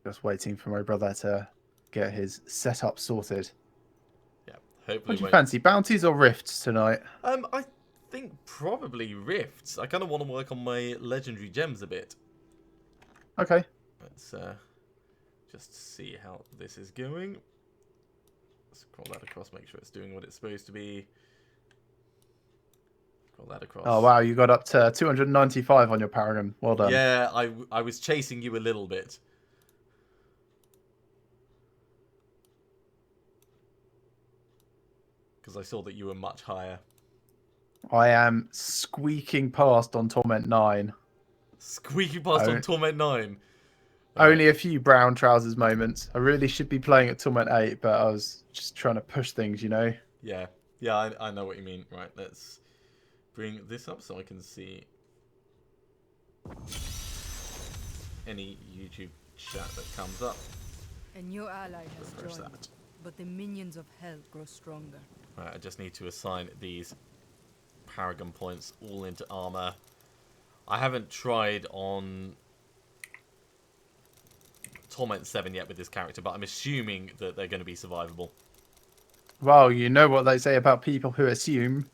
Just waiting for my brother to get his setup sorted. Yeah, hopefully. What do you fancy, bounties or rifts tonight? I think probably rifts. I kind of want to work on my legendary gems a bit. Okay. Let's just see how this is going. Scroll that across, make sure it's doing what it's supposed to be. Scroll that across. Oh wow, you got up to 295 on your Paragon. Well done. Yeah, I was chasing you a little bit. Because I saw that you were much higher. I am squeaking past on Torment 9. Squeaky past on Torment 9. Only a few brown trousers moments. I really should be playing at Torment 8, but I was just trying to push things, you know? Yeah. Yeah, I know what you mean. Right, let's bring this up so I can see any YouTube chat that comes up. A new ally has Refresh joined, that. but the minions of hell grow stronger. Right, I just need to assign these Paragon points all into armor. I haven't tried on Torment 7 yet with this character, but I'm assuming that they're going to be survivable. Well, you know what they say about people who assume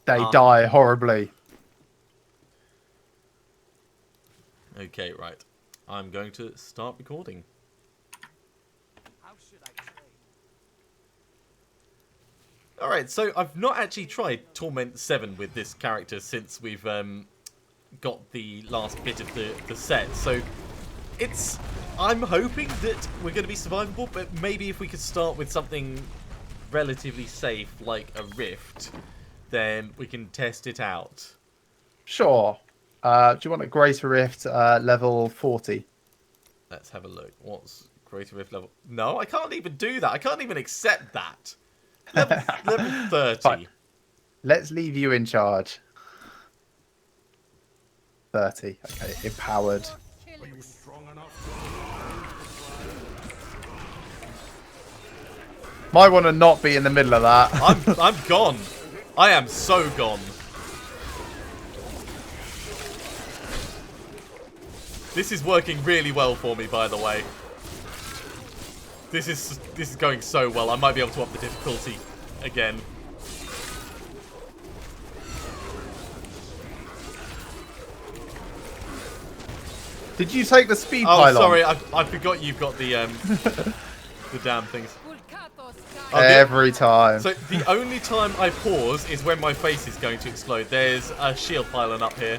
they die horribly. Okay, right. I'm going to start recording. Alright, so I've not actually tried Torment 7 with this character since we've got the last bit of the set. So I'm hoping that we're going to be survivable, but maybe if we could start with something relatively safe like a rift, then we can test it out. Sure. Do you want a Greater Rift level 40? Let's have a look. What's Greater Rift level? No, I can't even do that. I can't even accept that. Level 30. Fine. Let's leave you in charge. 30. Okay, empowered. Are you strong enough? Might want to not be in the middle of that. I'm gone. I am so gone. This is working really well for me, by the way. This is going so well. I might be able to up the difficulty again. Did you take the speed Oh, pylon? sorry, I forgot you've got the the damn things. Every time. So the only time I pause is when my face is going to explode. There's a shield pylon up here.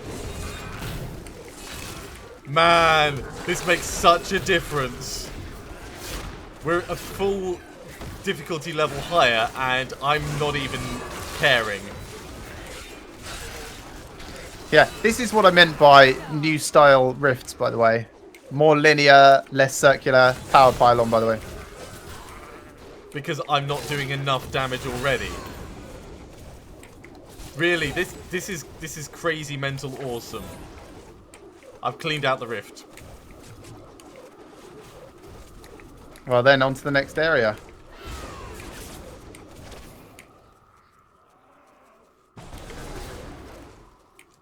Man, this makes such a difference. We're a full difficulty level higher, and I'm not even caring. Yeah, this is what I meant by new style rifts, by the way. More linear, less circular, power pylon, by the way. Because I'm not doing enough damage already. Really, this is crazy mental awesome. I've cleaned out the rift. Well, then on to the next area.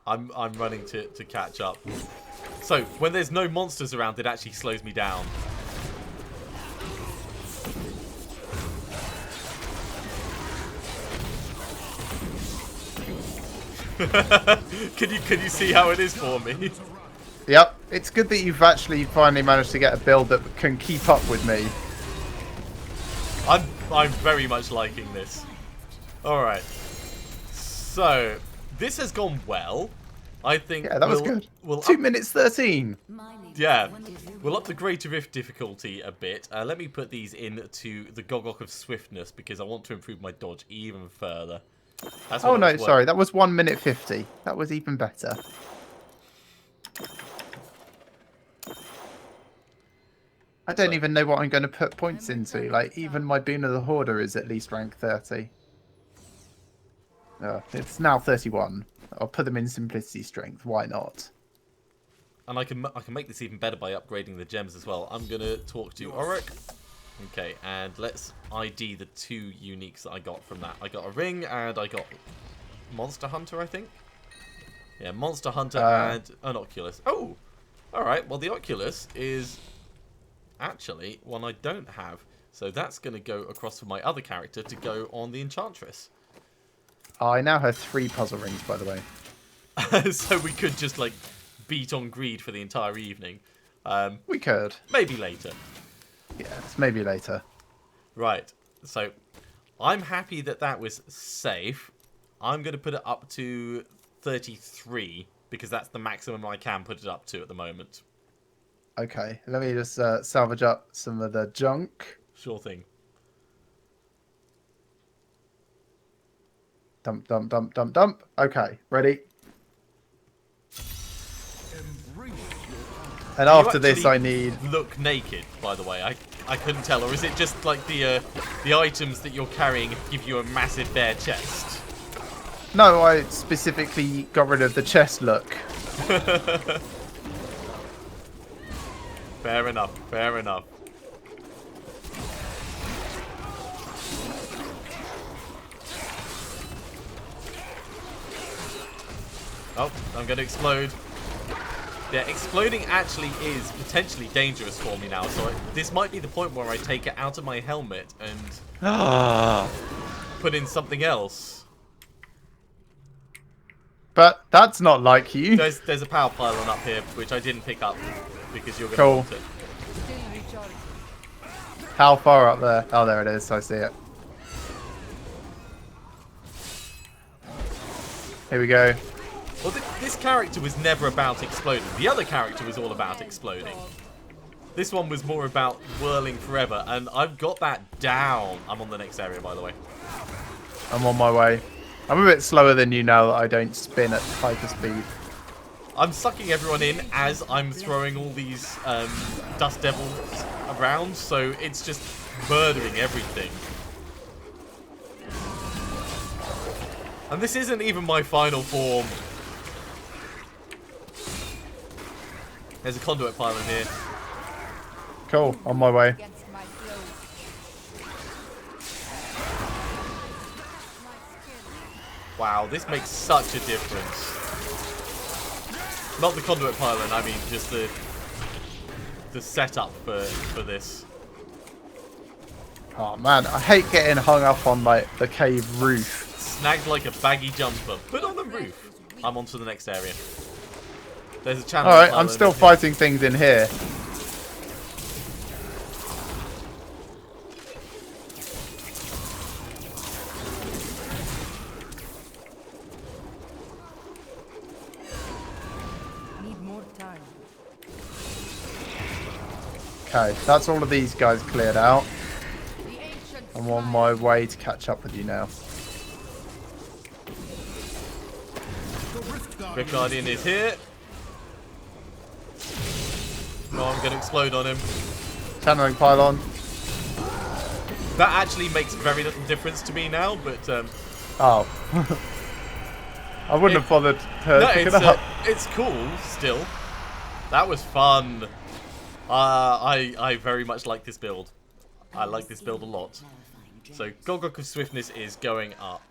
I'm running to catch up. So, when there's no monsters around, it actually slows me down. Can you see how it is for me? Yep, it's good that you've actually finally managed to get a build that can keep up with me. I'm very much liking this. Alright. So, this has gone well. I think Yeah, that was good. We'll 2 minutes 13. Yeah. We'll up the Greater Rift difficulty a bit. Let me put these into the Gogok of Swiftness because I want to improve my dodge even further. That's Oh what I no, was sorry, that was 1 minute 50. That was even better. I don't even know what I'm going to put points into. Like, even my Boon of the Hoarder is at least rank 30. It's now 31. I'll put them in Simplicity Strength. Why not? And I can make this even better by upgrading the gems as well. I'm going to talk to Oric. Okay, and let's ID the 2 uniques that I got from that. I got a ring and I got Monster Hunter, I think. Yeah, Monster Hunter and an Oculus. Oh! Alright, well the Oculus is actually one I don't have. So that's going to go across for my other character to go on the Enchantress. I now have 3 puzzle rings, by the way. So we could just, like, beat on greed for the entire evening. We could. Maybe later. Yes, maybe later. Right. So I'm happy that that was safe. I'm going to put it up to 33 because that's the maximum I can put it up to at the moment. Okay, let me just salvage up some of the junk. Sure thing. Dump, dump, dump, dump, dump. Okay, ready? And after this, I need... Look naked, by the way. I couldn't tell. Or is it just like the items that you're carrying give you a massive bare chest? No, I specifically got rid of the chest look. Fair enough. Fair enough. Oh, I'm going to explode. Yeah, exploding actually is potentially dangerous for me now, so this might be the point where I take it out of my helmet and put in something else. But that's not like you. There's a power pylon up here, which I didn't pick up because you're going to Cool. want it. Still recharging. How far up there? Oh, there it is. I see it. Here we go. Well, this character was never about exploding. The other character was all about exploding. This one was more about whirling forever, and I've got that down. I'm on the next area, by the way. I'm on my way. I'm a bit slower than you now that I don't spin at hyper speed. I'm sucking everyone in as I'm throwing all these dust devils around, so it's just murdering everything. And this isn't even my final form. There's a conduit pylon here. Cool, on my way. Against my flow. Wow, this makes such a difference. Not the conduit pylon, I mean just the setup for this. Oh man, I hate getting hung up on like the cave roof. Snagged like a baggy jumper. Put on the roof. I'm on to the next area. There's a channel. Alright, I'm still fighting things in here. Need more time. Okay, that's all of these guys cleared out. The ancient I'm on my way to catch up with you now. Rift Guardian is here. No, I'm going to explode on him. Channeling pylon. That actually makes very little difference to me now, but Oh. I wouldn't have bothered to no, pick it up. it's cool still. That was fun. I very much like this build. I like this build a lot. So Golgok of Swiftness is going up.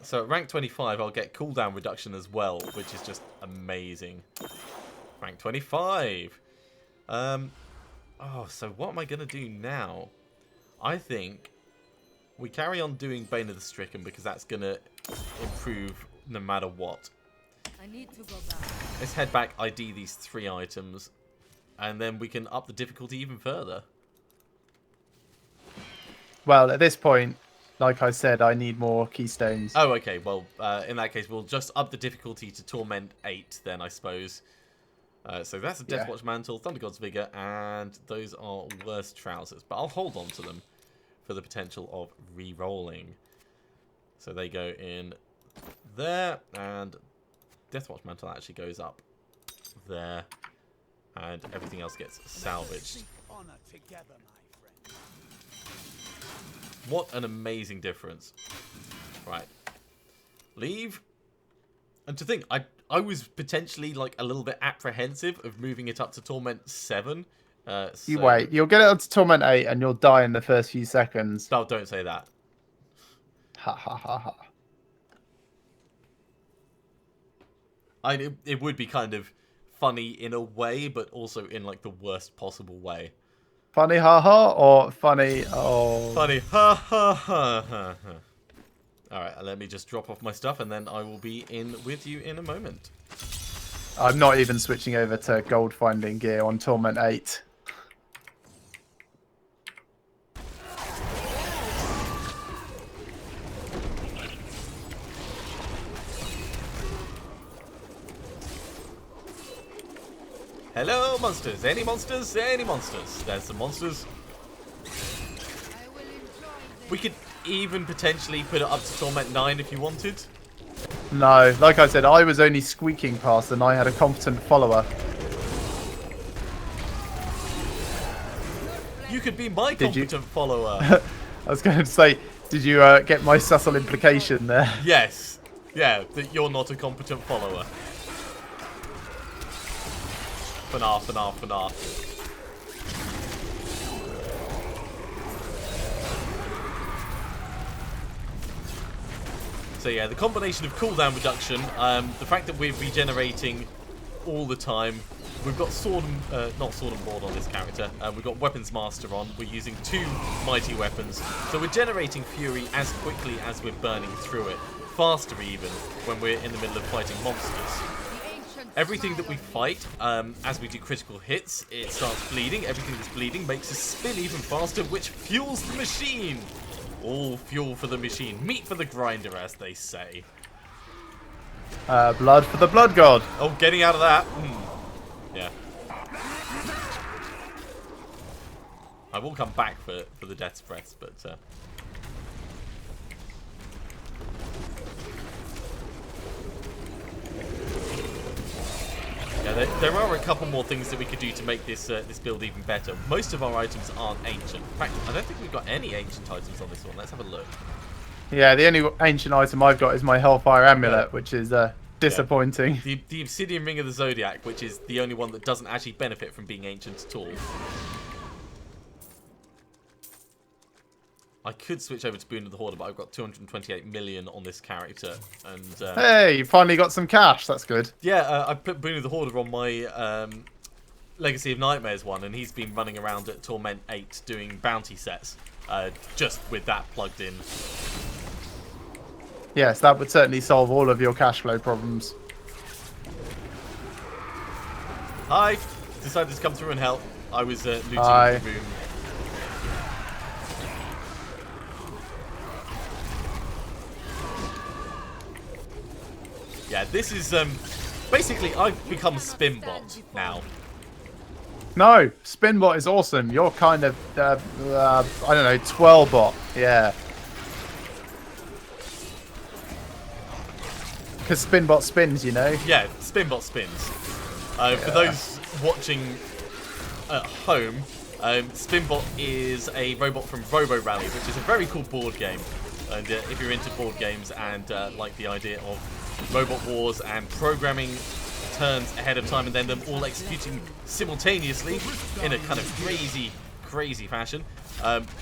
So at rank 25, I'll get cooldown reduction as well, which is just amazing. Rank 25. Oh, so what am I going to do now? I think we carry on doing Bane of the Stricken because that's going to improve no matter what. I need to go back. Let's head back, ID these 3 items, and then we can up the difficulty even further. Well, at this point, like I said, I need more keystones. Oh, okay. Well, in that case, we'll just up the difficulty to Torment 8 then, I suppose. So that's a Deathwatch Mantle, Thunder God's Vigor, and those are worse trousers. But I'll hold on to them for the potential of re-rolling. So they go in there, and Deathwatch Mantle actually goes up there, and everything else gets salvaged. What an amazing difference. Right. Leave. And to think, I was potentially like a little bit apprehensive of moving it up to Torment 7. You wait. You'll get it up to Torment 8 and you'll die in the first few seconds. Oh, don't say that. Ha ha ha ha. It would be kind of funny in a way, but also in like the worst possible way. Funny haha or funny oh. Funny, ha ha ha ha ha. Alright, let me just drop off my stuff and then I will be in with you in a moment. I'm not even switching over to gold finding gear on Torment 8. Hello, monsters. Any monsters? Any monsters? There's some monsters. I will enjoy this. We could even potentially put it up to Torment 9 if you wanted. No, like I said, I was only squeaking past and I had a competent follower. You could be my Did you? competent follower. I was going to say, did you get my subtle implication there? Yes. Yeah, that you're not a competent follower. Fanar, fanar, fanar. So yeah, the combination of cooldown reduction, the fact that we're regenerating all the time. We've got not sword and board on this character. We've got weapons master on. We're using 2 mighty weapons, so we're generating fury as quickly as we're burning through it, faster even when we're in the middle of fighting monsters. The ancient Everything that we smile fight, as we do critical hits, it starts bleeding. Everything that's bleeding makes us spin even faster, which fuels the machine. All fuel for the machine, meat for the grinder, as they say. Blood for the blood god. Oh, getting out of that. Yeah. I will come back for the death's breaths, but yeah, there are a couple more things that we could do to make this this build even better. Most of our items aren't ancient. In fact, I don't think we've got any ancient items on this one. Let's have a look. Yeah, the only ancient item I've got is my Hellfire Amulet, which is disappointing. The Obsidian Ring of the Zodiac, which is the only one that doesn't actually benefit from being ancient at all. I could switch over to Boon of the Hoarder, but I've got 228 million on this character. And Hey, you finally got some cash. That's good. yeah, I put Boon of the Hoarder on my Legacy of Nightmares one, and he's been running around at Torment 8 doing bounty sets, just with that plugged in. Yes, that would certainly solve all of your cash flow problems. Hi! Decided to come through and help. I was looting Hi. the room. Yeah, this is basically I've become Spinbot now. No, Spinbot is awesome. You're kind of, I don't know, Twirlbot. Yeah. Because Spinbot spins, you know? Yeah, Spinbot spins. For those watching at home, Spinbot is a robot from Robo Rally, which is a very cool board game. And if you're into board games and like the idea of robot wars and programming turns ahead of time and then them all executing simultaneously in a kind of crazy fashion,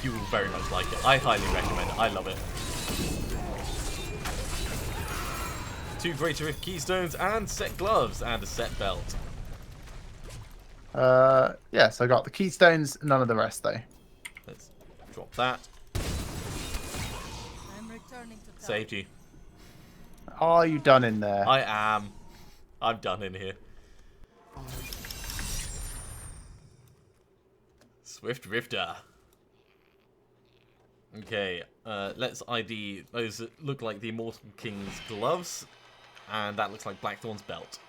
you will very much like it. I highly recommend it. I love it. 2 Greater Rift Keystones and set gloves and a set belt. Yes, I got the keystones, none of the rest though. Let's drop that. I'm returning to town. Saved you. Are you done in there? I am. I'm done in here. Swift Rifter. Okay, let's ID those that look like the Immortal King's gloves. And that looks like Blackthorn's belt.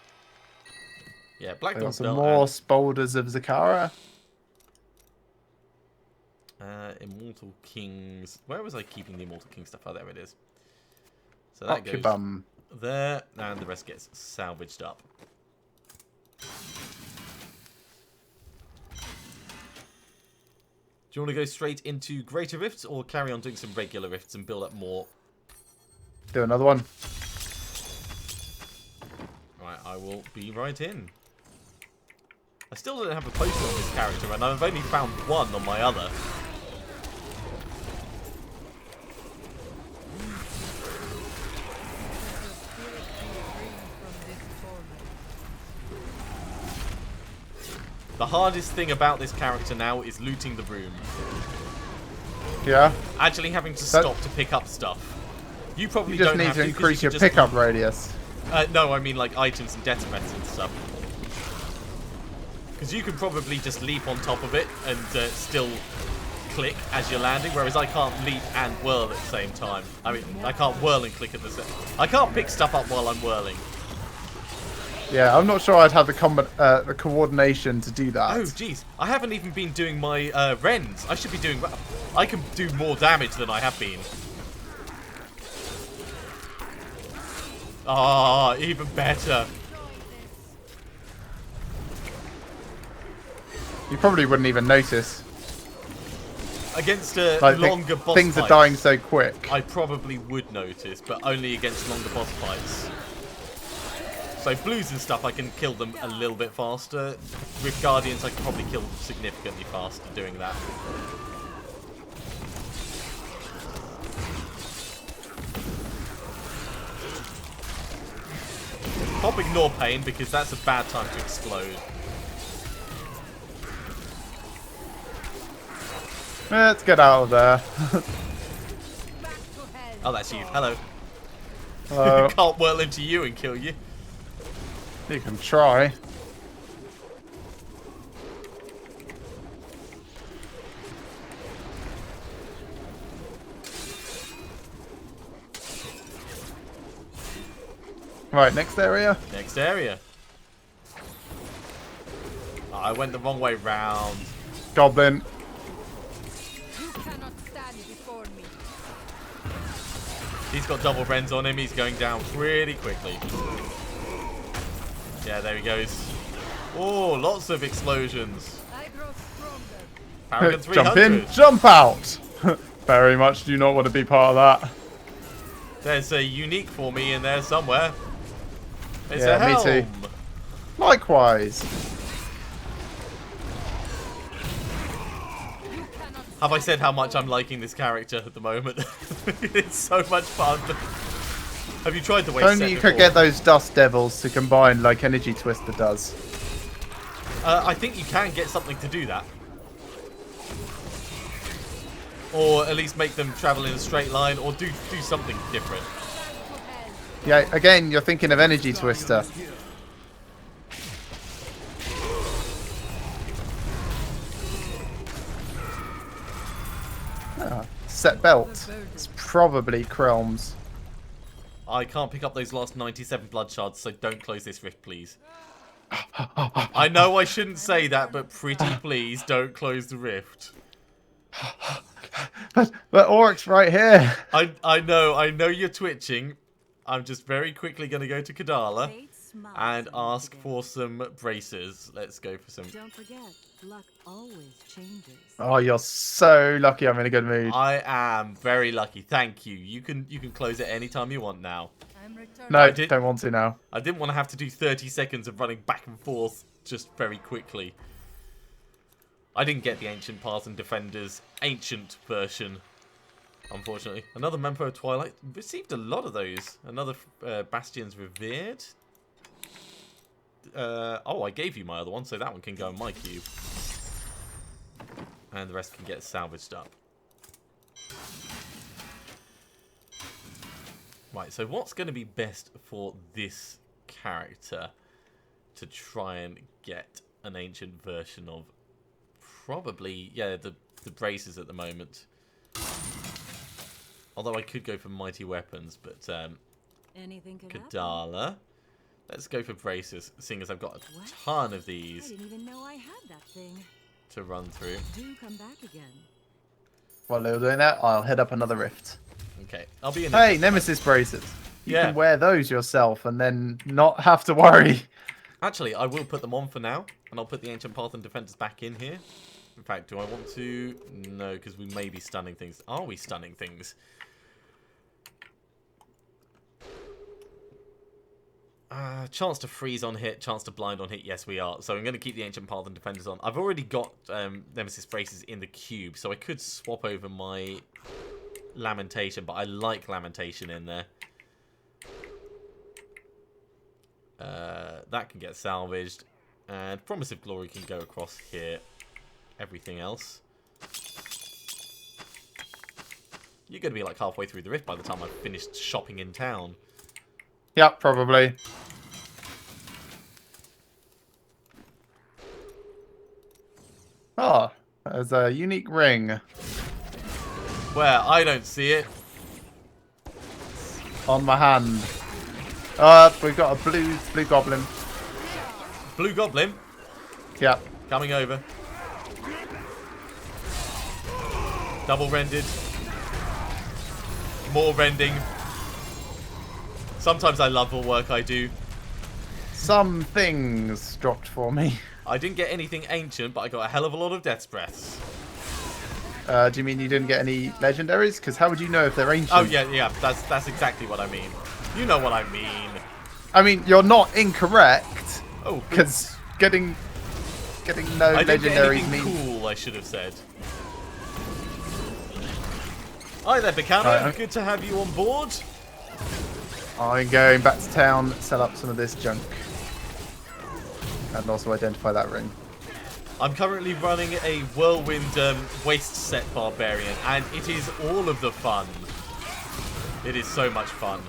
Yeah, I got Blackthorn's some belt. more Spolders of Zakara. Immortal King's... Where was I keeping the Immortal King stuff? Oh, there it is. So that goes Occubum. there, and the rest gets salvaged up. Do you want to go straight into Greater Rifts, or carry on doing some regular Rifts and build up more? Do another one. Right, I will be right in. I still don't have a poster on this character, and I've only found one on my other. The hardest thing about this character now is looting the room. Yeah. Actually having to stop to pick up stuff. You probably You just don't need have to 'cause increase you your can just pickup radius. no, I mean like items and detonates and stuff. Because you can probably just leap on top of it and still click as you're landing, whereas I can't leap and whirl at the same time. I mean, I can't whirl and click at the same. I can't pick stuff up while I'm whirling. Yeah, I'm not sure I'd have the coordination to do that. Oh, jeez. I haven't even been doing my rends. I should be doing... I can do more damage than I have been. Ah, even better. You probably wouldn't even notice. Against a Like, longer boss things fights, are dying so quick. I probably would notice, but only against longer boss fights. So blues and stuff, I can kill them a little bit faster. With guardians, I can probably kill significantly faster doing that. Pop ignore pain because that's a bad time to explode. Let's get out of there. Oh, that's you. Hello. Hello. Can't whirl into you and kill you. You can try. Right, next area. Next area. Oh, I went the wrong way round. Goblin. You cannot stand before me. He's got double rends on him. He's going down pretty quickly. Yeah, there he goes. Oh, lots of explosions. I grow stronger. Paragon Jump 300. in, jump out. Very much do not want to be part of that. There's a unique for me in there somewhere. It's Yeah, a me helm. too. Likewise. Have I said how much I'm liking this character at the moment? It's so much fun. Have you tried the way If only you could get those dust devils to combine like Energy Twister does. I think you can get something to do that. Or at least make them travel in a straight line, or do something different. Yeah, again, you're thinking of Energy Twister. Ah, set belt. It's probably Krelm's. I can't pick up those last 97 blood shards, so don't close this rift, please. I know I shouldn't say that, but pretty please don't close the rift. But Oryx right here. I know you're twitching. I'm just very quickly going to go to Kadala and ask for some braces. Let's go for some. Don't forget, luck always changes. Oh, you're so lucky I'm in a good mood. I am very lucky. Thank you. You can close it anytime you want now. I'm returning. No, did- don't want to now. I didn't want to have to do 30 seconds of running back and forth just very quickly. I didn't get the Ancient Path and Defenders Ancient version, unfortunately. Another Mempo of Twilight. Received a lot of those. Another Bastions Revered. Oh, I gave you my other one, so that one can go in my cube. And the rest can get salvaged up. Right, so what's going to be best for this character to try and get an ancient version of? Probably, yeah, the braces at the moment. Although I could go for mighty weapons, but Anything could happen. Kadala. Let's go for braces, seeing as I've got a ton of I these didn't even know I had that thing. to run through. Do come back again. While they're doing that, I'll head up another rift. Okay, I'll be in. Hey, Nemesis braces. You Yeah. can wear those yourself and then not have to worry. Actually, I will put them on for now, and I'll put the Ancient Path and Defenders back in here. In fact, do I want to? No, because we may be stunning things. Are we stunning things? Chance to freeze on hit, chance to blind on hit. Yes, we are. So I'm going to keep the Ancient Path and Defenders on. I've already got Nemesis braces in the cube, so I could swap over my Lamentation, but I like Lamentation in there. That can get salvaged. And Promise of Glory can go across here. Everything else. You're going to be like halfway through the rift by the time I've finished shopping in town. Yep, probably. Oh, there's a unique ring Where? I don't see it. on my hand. We've got a blue goblin. Blue Goblin. Yep. Coming over. Double rendered. More rending. Sometimes I love the work I do. Some things dropped for me. I didn't get anything ancient, but I got a hell of a lot of Death's Breaths. Do you mean you didn't get any legendaries? Because how would you know if they're ancient? Oh yeah, that's exactly what I mean. You know what I mean. I mean, you're not incorrect. Oh, Because getting no I didn't get legendaries anything means... cool, I should have said. Hi there, Bicano. Right, Good to have you on board. I'm going back to town, sell up some of this junk. And also identify that ring. I'm currently running a whirlwind waste set barbarian, and it is all of the fun. It is so much fun.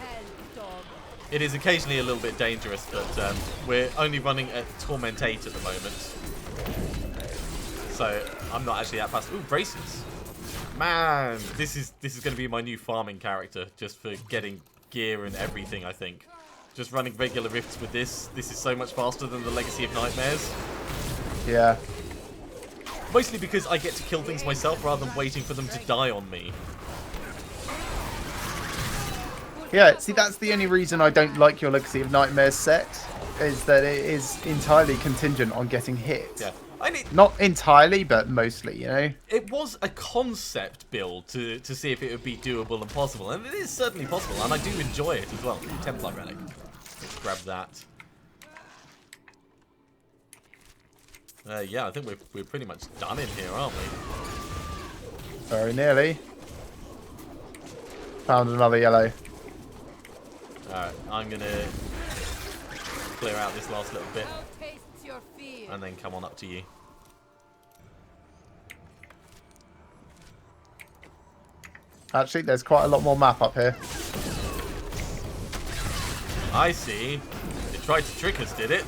It is occasionally a little bit dangerous, but we're only running at Torment 8 at the moment. So I'm not actually that fast. Ooh, braces. Man, this is going to be my new farming character, just for getting gear and everything, I think. Just running regular rifts with this. This is so much faster than the Legacy of Nightmares. Yeah. Mostly because I get to kill things myself rather than waiting for them to die on me. Yeah, see, that's the only reason I don't like your Legacy of Nightmares set, is that it is entirely contingent on getting hit. Yeah. And Not entirely, but mostly, you know? it was a concept build to see if it would be doable and possible, and it is certainly possible, and I do enjoy it as well. Templar Relic. Let's grab that. Yeah, I think we're pretty much done in here, aren't we? Very nearly. Found another yellow. Alright, I'm gonna clear out this last little bit, Now taste your fear. and then come on up to you. Actually, there's quite a lot more map up here. I see. They tried to trick us, did it?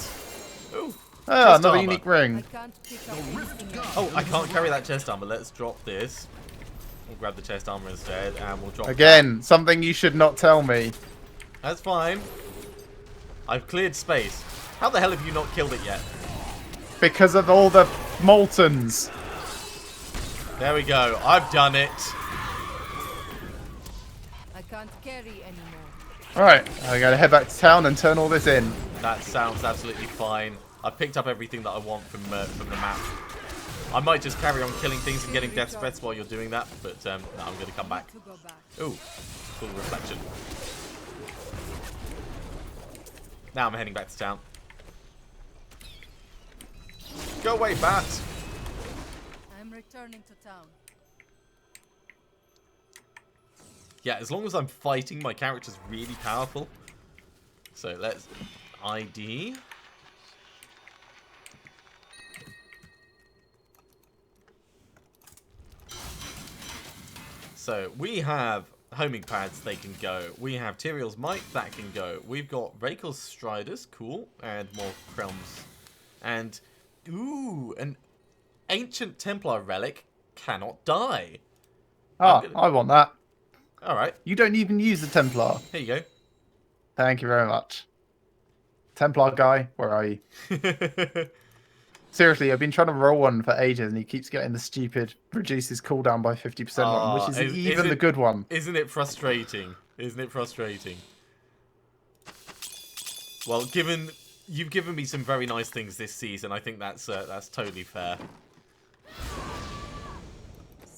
Ooh. Ah, Chest another armor. unique I ring. can't pick up anything else. Oh, I can't carry that chest armor. Let's drop this. We'll grab the chest armor instead, and we'll drop Again, something you should not tell me. that. That's fine. I've cleared space. How the hell have you not killed it yet? Because of all the Moltons. There we go. I've done it. I can't carry anymore. Alright, I'm going to head back to town and turn all this in. That sounds absolutely fine. I've picked up everything that I want from the map. I might just carry on killing things and getting death threats while you're doing that, but no, I'm going to come back. To go back. Ooh, full reflection. Now I'm heading back to town. Go away, bat! I'm returning to town. Yeah, as long as I'm fighting, my character's really powerful. So let's ID. So we have homing pads, they can go. We have Tyrael's Might, that can go. We've got Rakel's Striders, cool, and more Krelms. And, ooh, an Ancient Templar Relic cannot die. Ah, I want that. Alright, You don't even use the Templar. here you Thank you very much. Templar guy, where are you? go. Seriously, I've been trying to roll one for ages and he keeps getting the stupid reduces cooldown by 50% one, which isn't even the good one. Isn't it frustrating? Isn't it frustrating? Well, you've given me some very nice things this season, I think that's totally fair.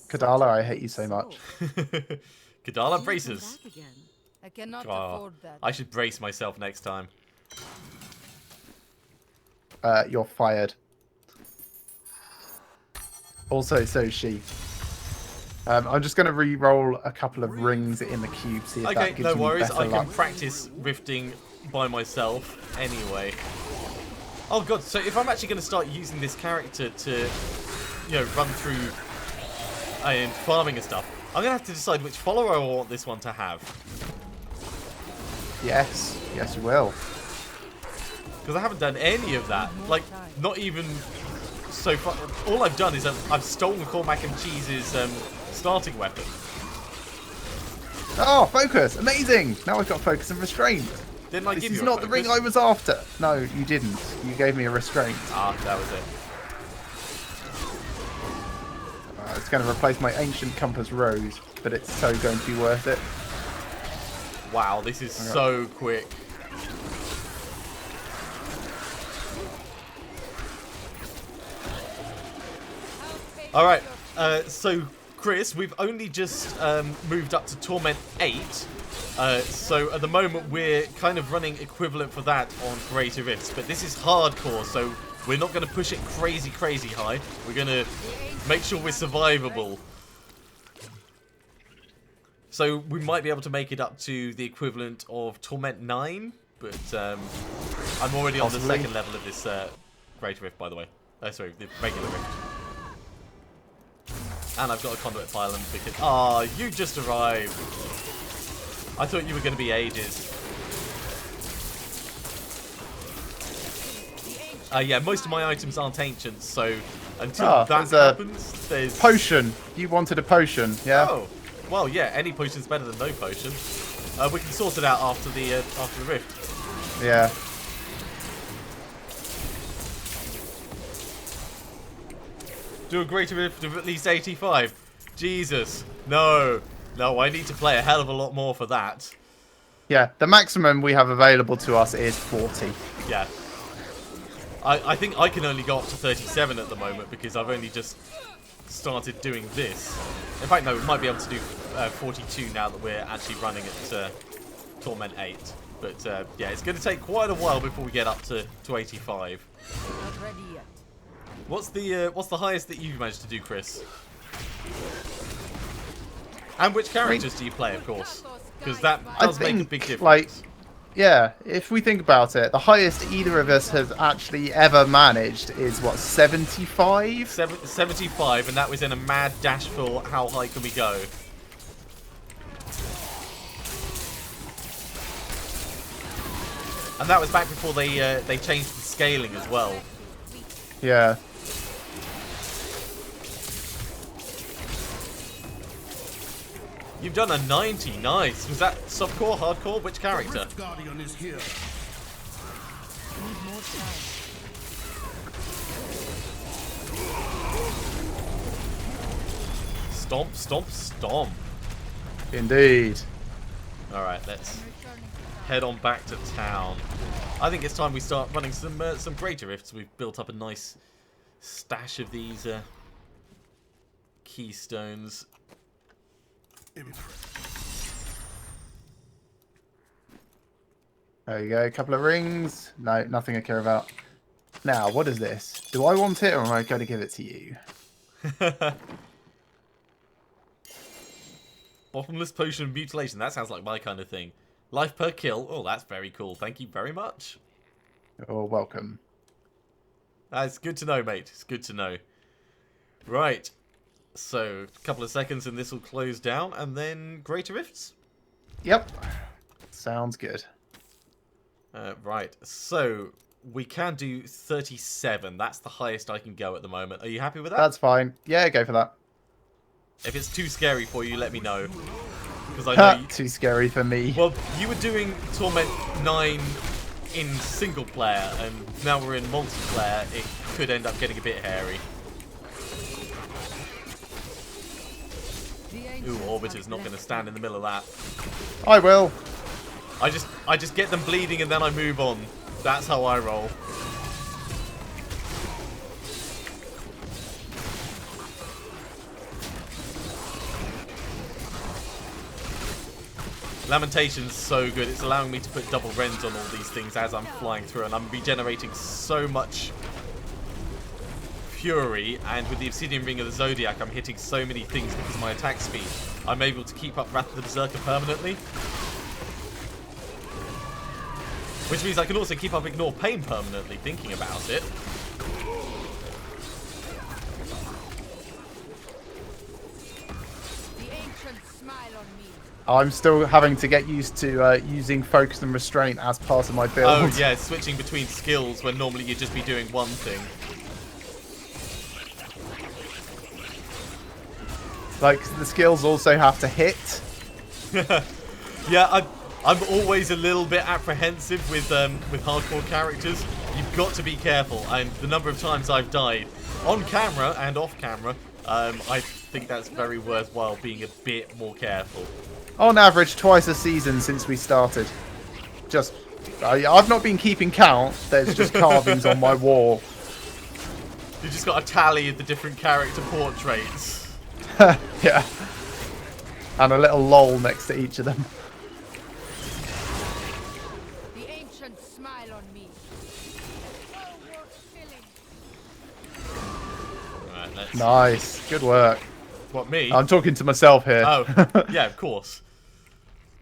Kadala, I hate you so much. Kadala braces. Back again. I cannot Oh, afford that. I should brace myself next time. You're fired. Also, so is she. I'm just going to re-roll a couple of rings in the cube, see if that Okay, gives no me worries. better I can luck. practice rifting by myself anyway. Oh god, so if I'm actually going to start using this character to, run through and farming and stuff, I'm going to have to decide which follower I want this one to have. Yes. Yes, you will. Because I haven't done any of that. Like, not even so far. All I've done is I've stolen Cormac and Cheese's starting weapon. Oh, focus. Amazing. Now I've got focus and restraint. Didn't I This give is you a not the focus? ring I was after. No, you didn't. You gave me a restraint. Ah, that was it. It's going to replace my ancient compass rose, but it's so going to be worth it. Wow, this is so quick. Alright, so Chris, we've only just moved up to Torment 8. So at the moment we're kind of running equivalent for that on Greater Rifts, but this is hardcore, so we're not going to push it crazy high. We're going to make sure we're survivable. So we might be able to make it up to the equivalent of Torment 9, but I'm already on the second level of this Greater Rift, by the way. Sorry, the regular Rift. And I've got a conduit pylon because... Ah, you just arrived. I thought you were going to be ages. Yeah, most of my items aren't ancient, so until that happens, there's... Potion. You wanted a potion, yeah? Oh. Well, yeah, any potion's better than no potion. We can sort it out after the rift. Yeah. Do a greater rift of at least 85. Jesus. No. No, I need to play a hell of a lot more for that. Yeah, the maximum we have available to us is 40. Yeah. I think I can only go up to 37 at the moment because I've only just started doing this. In fact, no, we might be able to do 42 now that we're actually running at Torment 8. But yeah, it's going to take quite a while before we get up to 85. Not ready yet. What's the highest that you've managed to do, Chris? And which characters do you play, of course? Because that does make a big difference. Like, yeah, if we think about it, the highest either of us has actually ever managed is, what, 75? 75, and that was in a mad dash for how high can we go. And that was back before they changed the scaling as well. Yeah. You've done a 90, nice. Was that subcore, hardcore? Which character? Guardian is here. Need more time. Stomp, stomp, stomp. Indeed. Alright, let's head on back to town. I think it's time we start running some greater rifts. We've built up a nice stash of these keystones. There you go, a couple of rings. No, nothing I care about. Now, what is this? Do I want it or am I going to give it to you? Bottomless potion of mutilation. That sounds like my kind of thing. Life per kill. Oh, that's very cool. Thank you very much. You're welcome. That's good to know, mate. It's good to know. Right. So, a couple of seconds and this will close down, and then greater rifts. Yep. Sounds good. Right. So, we can do 37. That's the highest I can go at the moment. Are you happy with that? That's fine. Yeah, go for that. If it's too scary for you, let me know. Because I know you... Too scary for me. Well, you were doing Torment 9 in single player, and now we're in multiplayer. It could end up getting a bit hairy. Ooh, Orbiter's not going to stand in the middle of that. I will. I just get them bleeding and then I move on. That's how I roll. Lamentation's so good. It's allowing me to put double rends on all these things as I'm flying through, and I'm regenerating so much fury, and with the Obsidian Ring of the Zodiac I'm hitting so many things because of my attack speed. I'm able to keep up Wrath of the Berserker permanently. Which means I can also keep up Ignore Pain permanently, thinking about it. The ancients smile on me. I'm still having to get used to using focus and restraint as part of my build. Oh yeah, switching between skills when normally you'd just be doing one thing. Like, the skills also have to hit. Yeah, I'm always a little bit apprehensive with hardcore characters. You've got to be careful, and the number of times I've died on camera and off camera, I think that's very worthwhile being a bit more careful. On average, twice a season since we started. Just, I've not been keeping count. There's just carvings on my wall. You just got a tally of the different character portraits. Yeah. And a little lol next to each of them. The ancients smile on me. Oh, worth killing. Alright, let's... Nice. Good work. What, me? I'm talking to myself here. Oh, yeah, of course.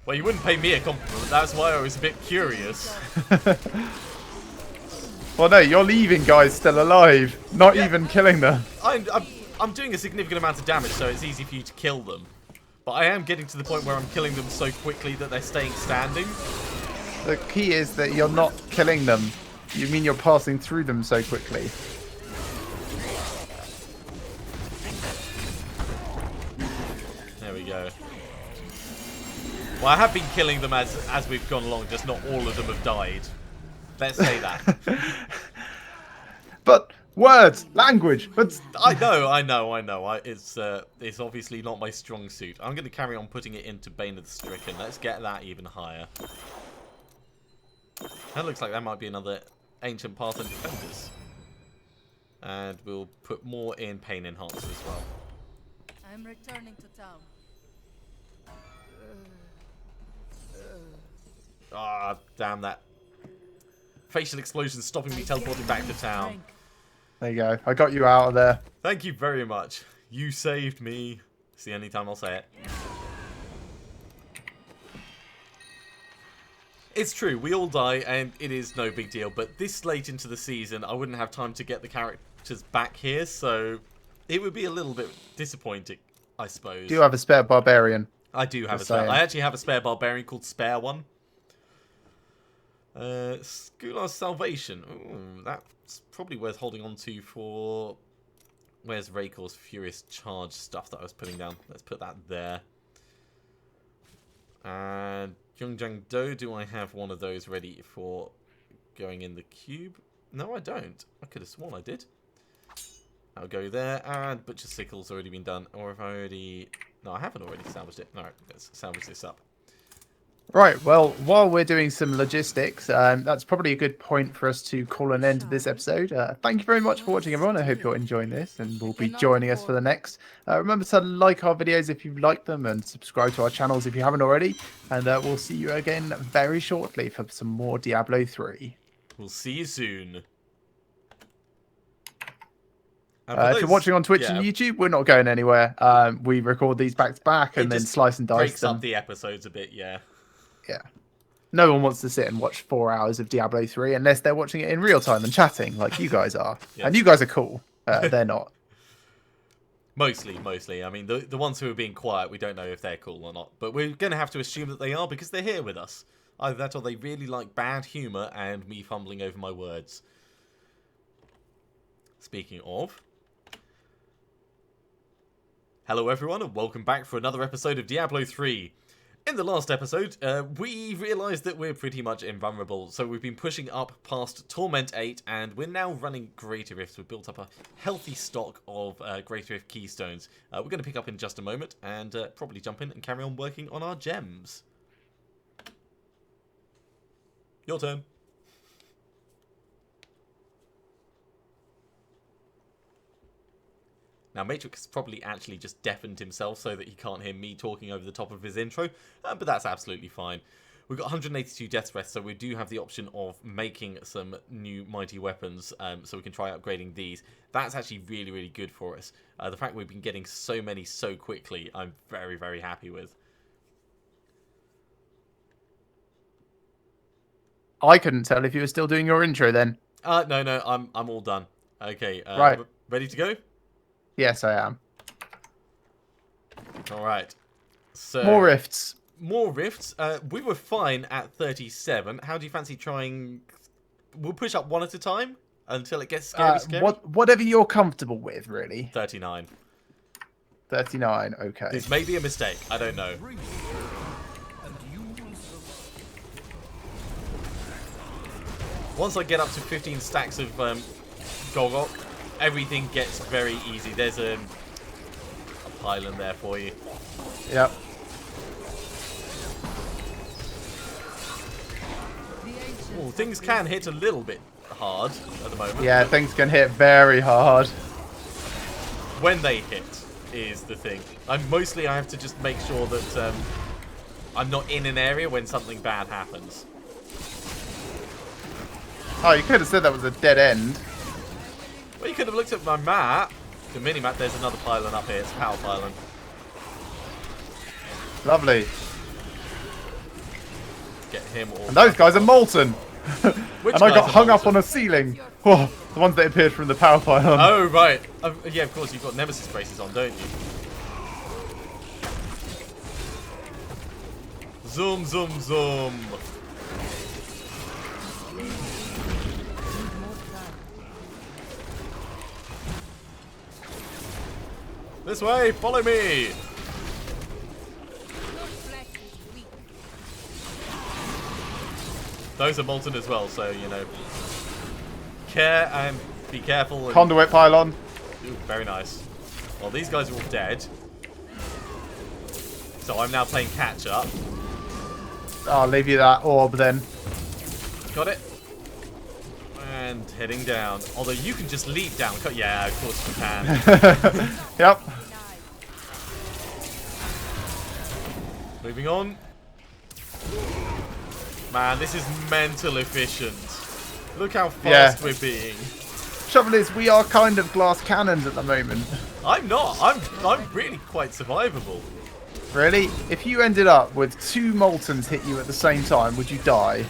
Well, you wouldn't pay me a compliment. That's why I was a bit curious. Well, no, you're leaving guys still alive. Not even killing them. I'm doing a significant amount of damage, so it's easy for you to kill them. But I am getting to the point where I'm killing them so quickly that they're staying standing. The key is that you're not killing them. You mean you're passing through them so quickly. There we go. Well, I have been killing them as we've gone along, just not all of them have died. Let's say that. But words, language, but I know. It's obviously not my strong suit. I'm going to carry on putting it into Bane of the Stricken. Let's get that even higher. That looks like that might be another Ancient Path and Defenders. And we'll put more in Pain Enhancer as well. I'm returning to town. Ah, damn that. Facial explosion stopping me teleporting back to town. there you go. I got you out of there. Thank you very much. You saved me. It's the only time I'll say it. It's true, we all die, and it is no big deal, but this late into the season, I wouldn't have time to get the characters back here, so it would be a little bit disappointing, I suppose. Do you have a spare barbarian? I do have Just a spare. saying. I actually have a spare barbarian called Spare One. Skular's Salvation. Ooh, that's probably worth holding on to for... Where's Raykor's Furious Charge stuff that I was putting down? Let's put that there. And Yongjang Do, do I have one of those ready for going in the cube? No, I don't. I could have sworn I did. I'll go there, and Butcher's Sickle's already been done. Or if I already... No, I haven't already salvaged it. Alright, let's salvage this up. Right, well, while we're doing some logistics, that's probably a good point for us to call an end to this episode. Thank you very much for watching, everyone. I hope you're enjoying this and will be joining us for the next. Remember to like our videos if you like them and subscribe to our channels if you haven't already. And we'll see you again very shortly for some more Diablo 3. We'll see you soon. If you're watching on Twitch and YouTube, we're not going anywhere. We record these back to back and then slice and dice breaks them. up the episodes a bit, yeah. Yeah. No one wants to sit and watch 4 hours of Diablo 3 unless they're watching it in real time and chatting like you guys are. Yes. And you guys are cool. They're not. Mostly. I mean, the ones who are being quiet, we don't know if they're cool or not. But we're going to have to assume that they are because they're here with us. Either that or they really like bad humour and me fumbling over my words. Speaking of... Hello everyone and welcome back for another episode of Diablo 3. In the last episode, we realised that we're pretty much invulnerable, so we've been pushing up past Torment 8, and we're now running Greater Rifts. We've built up a healthy stock of Greater Rift Keystones. We're going to pick up in just a moment, and probably jump in and carry on working on our gems. Your turn. Now, Matrix has probably actually just deafened himself so that he can't hear me talking over the top of his intro, but that's absolutely fine. We've got 182 death breaths, so we do have the option of making some new mighty weapons, so we can try upgrading these. That's actually really, really good for us. The fact we've been getting so many so quickly, I'm very, very happy with. I couldn't tell if you were still doing your intro then. No, I'm all done. Okay, Right. Ready to go? Yes, I am. All right. So More rifts. More rifts. We were fine at 37. How do you fancy trying? We'll push up one at a time until it gets scary. Whatever you're comfortable with, really. 39. 39. Okay. This may be a mistake. I don't know. Once I get up to 15 stacks of Golgok, everything gets very easy. There's a pylon there for you. Yep. Ooh, things can hit a little bit hard at the moment. Yeah, things can hit very hard. When they hit is the thing. I have to just make sure that I'm not in an area when something bad happens. Oh, you could have said that was a dead end. Well, you could have looked at my map. The mini-map, there's another pylon up here. It's a power pylon. Lovely. Get him all. And those guys are molten. Which and I guys got are hung up molten? on a ceiling. Oh, the ones that appeared from the power pylon. Oh, right. Yeah, of course, you've got Nemesis braces on, don't you? Zoom, zoom, zoom. This way, follow me. Those are molten as well, so, you know, care and be careful. And, Conduit pylon. ooh, very nice. Well, these guys are all dead. So I'm now playing catch up. I'll leave you that orb then. Got it. And heading down. Although you can just leap down. Yeah, of course you can. Yep. Moving on. Man, this is mental efficient. Look how fast we're being. Trouble is, we are kind of glass cannons at the moment. I'm not. I'm really quite survivable. Really? If you ended up with 2 moltens hit you at the same time, would you die?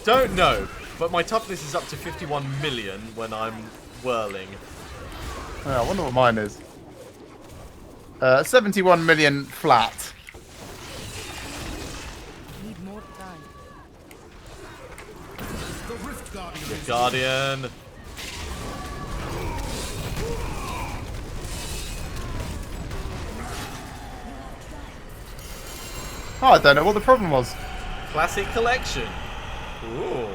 Don't know. But my toughness is up to 51 million when I'm whirling. Oh, I wonder what mine is. 71 million flat. Need more time. The Guardian. Oh, I don't know what the problem was. Classic collection. Ooh.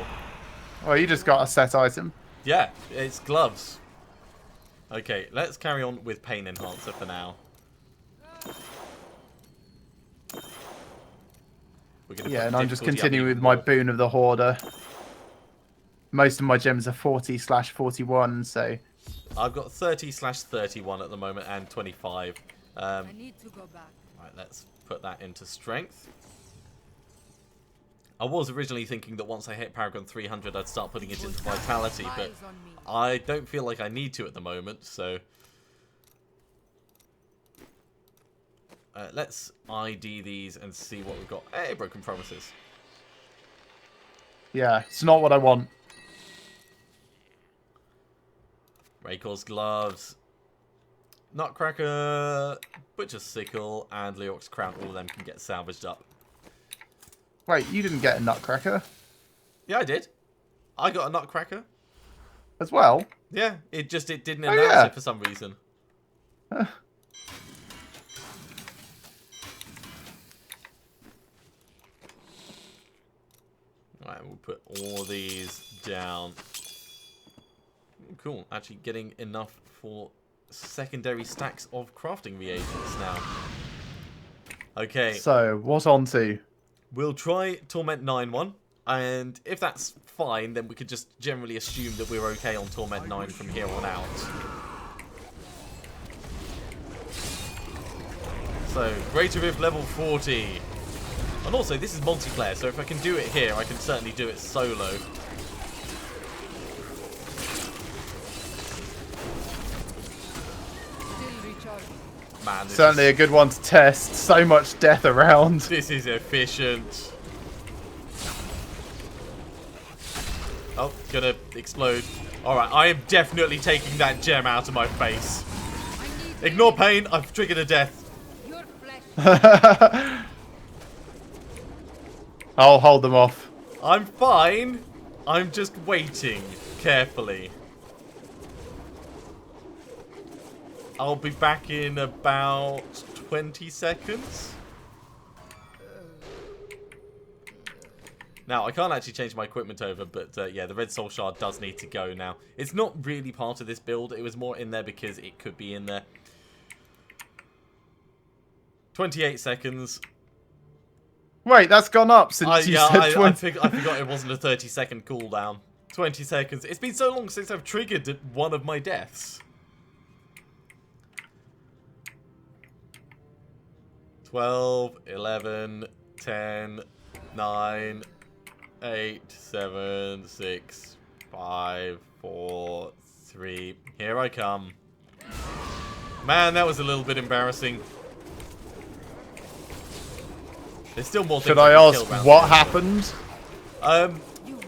Well, you just got a set item. Yeah, it's gloves. Okay, let's carry on with Pain Enhancer for now. We're gonna Yeah, put and the I'm just difficulty up continuing even with my more. Boon of the Hoarder. Most of my gems are 40/41, so... I've got 30/31 at the moment and 25. I need to go back. Right, let's put that into strength. I was originally thinking that once I hit Paragon 300 I'd start putting it into Vitality, but Smiles on me. I don't feel like I need to at the moment, so... let's ID these and see what we've got. Hey, Broken Promises. Yeah, it's not what I want. Raycor's Gloves. Nutcracker, Butcher's Sickle, and Leorc's Crown. All of them can get salvaged up. Wait, you didn't get a Nutcracker Yeah, I did. I got a Nutcracker. as well? Yeah, it didn't Oh, announce yeah. it for some reason. Right, we'll put all these down. Cool, actually getting enough for secondary stacks of crafting reagents now. Okay, So, what on to? we'll try Torment 9 and if that's fine, then we could just generally assume that we're okay on Torment 9 from here on out. So, Greater Rift level 40. And also, this is multiplayer, so if I can do it here, I can certainly do it solo. Still recharging. Man, this Certainly a good one to test. So much death around. This is efficient. Oh, gonna explode. Alright, I am definitely taking that gem out of my face. Ignore pain, I've triggered a death. Your flesh. I'll hold them off. I'm fine. I'm just waiting carefully. I'll be back in about 20 seconds. Now, I can't actually change my equipment over, but yeah, the red soul shard does need to go now. It's not really part of this build. It was more in there because it could be in there. 28 seconds. Wait, that's gone up since you said 20. I forgot it wasn't a 30-second cooldown. 20 seconds. It's been so long since I've triggered one of my deaths. 12, 11, 10, 9, 8, 7, 6, 5, 4, 3. Here I come. Man, that was a little bit embarrassing. There's still more things. Should I ask what happened?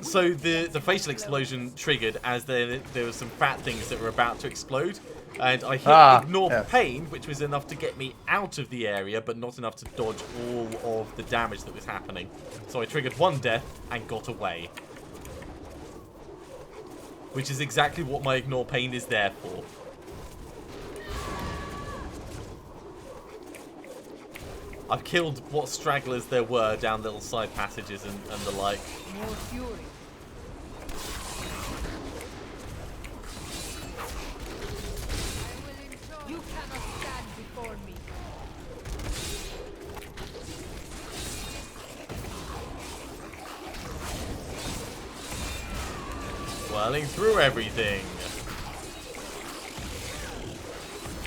So the facial explosion triggered as there were some fat things that were about to explode. And I hit ignore pain, which was enough to get me out of the area, but not enough to dodge all of the damage that was happening. So I triggered one death and got away. Which is exactly what my ignore pain is there for. I've killed what stragglers there were down little side passages and the like. More fury. You cannot stand before me. Whirling through everything.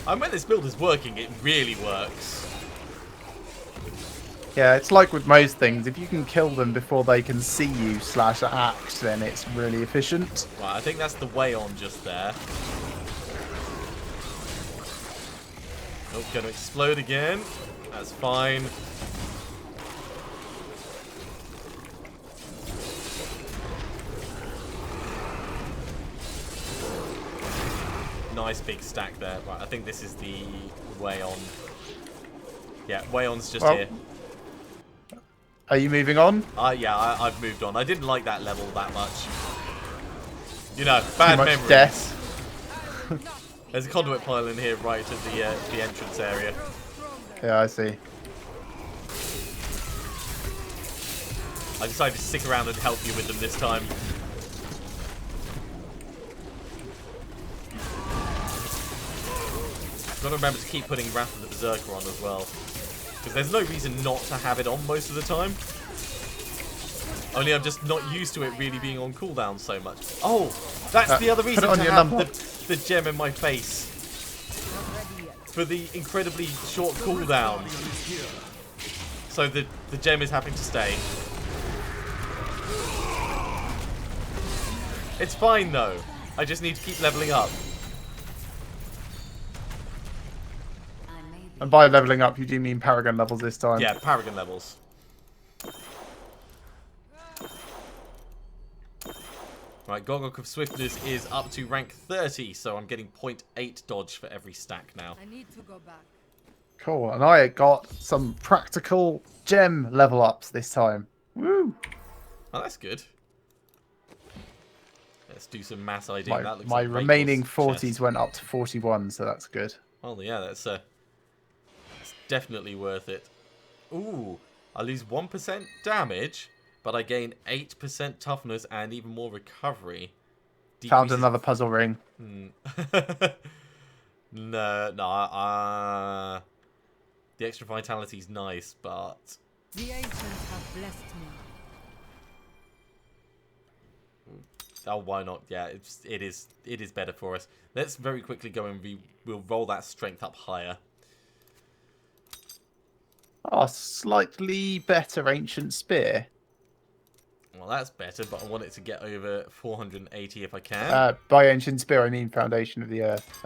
And when this build is working, it really works. Yeah, it's like with most things. If you can kill them before they can see you /act, then it's really efficient. Right, I think that's the way on just there. Oh, gonna explode again. That's fine. Nice big stack there. Right, I think this is the way on. Yeah, way on's just here. Are you moving on? Yeah, I've moved on. I didn't like that level that much. You know, bad Too much memories. death. There's a conduit pile in here right at the entrance area. Yeah, I see. I decided to stick around and help you with them this time. Gotta remember to keep putting Wrath of the Berserker on as well. Because there's no reason not to have it on most of the time. Only I'm just not used to it really being on cooldown so much. Oh, that's the other reason to have the gem in my face. For the incredibly short cooldown. So the gem is having to stay. It's fine though. I just need to keep leveling up. And by leveling up, you do mean Paragon levels this time? Yeah, Paragon levels. Right, Gogok of Swiftness is up to rank 30, so I'm getting 0.8 dodge for every stack now. I need to go back. Cool, and I got some practical gem level ups this time. Woo! Oh, that's good. Let's do some mass ID. My remaining 40s went up to 41, so that's good. Oh, yeah, that's definitely worth it. Ooh, I lose 1% damage, but I gain 8% toughness and even more recovery. Found another puzzle ring. No. The extra vitality is nice, but The ancients have blessed me. oh, why not? Yeah, it is better for us. Let's very quickly go and we'll roll that strength up higher. Oh, slightly better ancient spear. Well, that's better, but I want it to get over 480 if I can. By ancient spear, I mean foundation of the earth.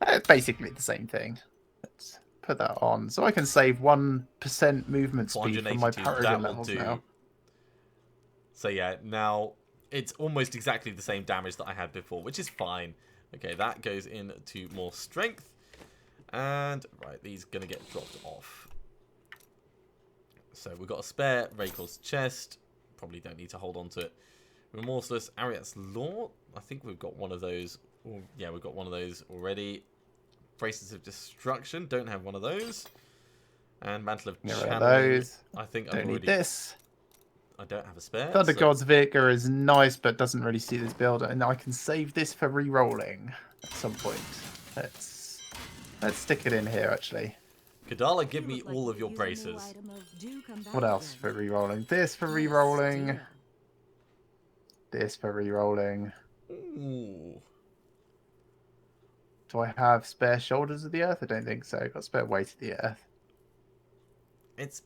It's basically the same thing. Let's put that on. So I can save 1% movement speed from my paragon levels now. So yeah, now it's almost exactly the same damage that I had before, which is fine. Okay, that goes into more strength. And, right, these are going to get dropped off. So we've got a spare Raykor's chest. Probably don't need to hold on to it. Remorseless Ariat's Law. I think we've got one of those. Oh, yeah, we've got one of those already. Braces of Destruction. Don't have one of those. And Mantle of Channeling. Those. I think Don't I've need already... this. I don't have a spare. Thunder so... God's Vigor is nice, but doesn't really see this build. And I can save this for re-rolling at some point. Let's stick it in here, actually. Kadala, give me all of your braces. What else for re-rolling? This for re-rolling. This for re-rolling. Ooh. Do I have spare Shoulders of the Earth? I don't think so. I've got spare Weight of the Earth. It's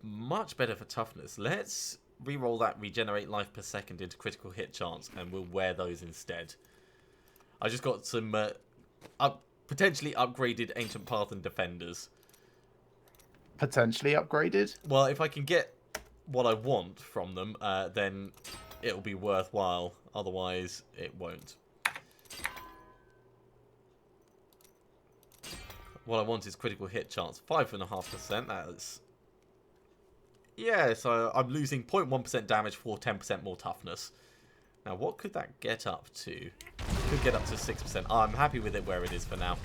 much better for toughness. Let's re-roll that regenerate life per second into critical hit chance, and we'll wear those instead. I just got some potentially upgraded Ancient Path and Defenders. Potentially upgraded? Well, if I can get what I want from them, then it'll be worthwhile. Otherwise, it won't. What I want is critical hit chance. 5.5%. That's... Yeah, so I'm losing 0.1% damage for 10% more toughness. Now, what could that get up to? Could get up to 6%. I'm happy with it where it is for now.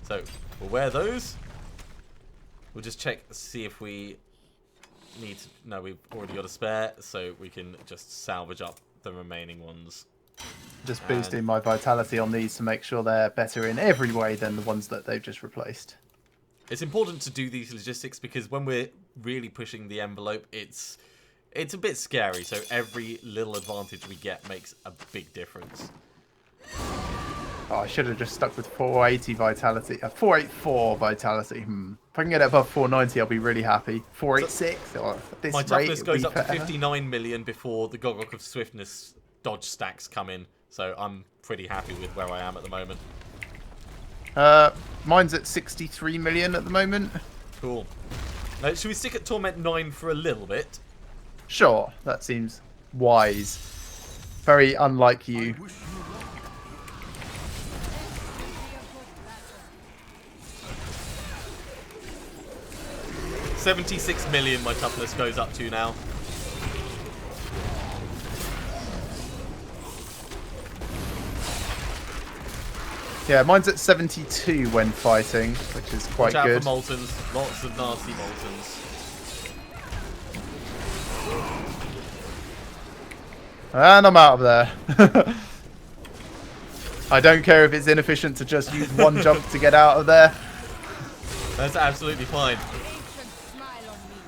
So, we'll wear those. We'll just check, see if we need to... No, we've already got a spare, so we can just salvage up the remaining ones. Just boosting my vitality on these to make sure they're better in every way than the ones that they've just replaced. It's important to do these logistics because when we're really pushing the envelope, it's a bit scary. So every little advantage we get makes a big difference. Oh, I should have just stuck with 480 vitality. 484 vitality. If I can get it above 490, I'll be really happy. 486. Oh, this my rate, toughness goes up to forever. 59 million before the Gogok of Swiftness dodge stacks come in. So I'm pretty happy with where I am at the moment. Mine's at 63 million at the moment. Cool. Now, should we stick at Torment 9 for a little bit? Sure, that seems wise. Very unlike you. $76 million my toughness goes up to now. Yeah, mine's at 72 when fighting, which is quite Watch out good. for Moltons. Lots of nasty Moltons. And I'm out of there. I don't care if it's inefficient to just use one jump to get out of there. That's absolutely fine. Ancient smile on me.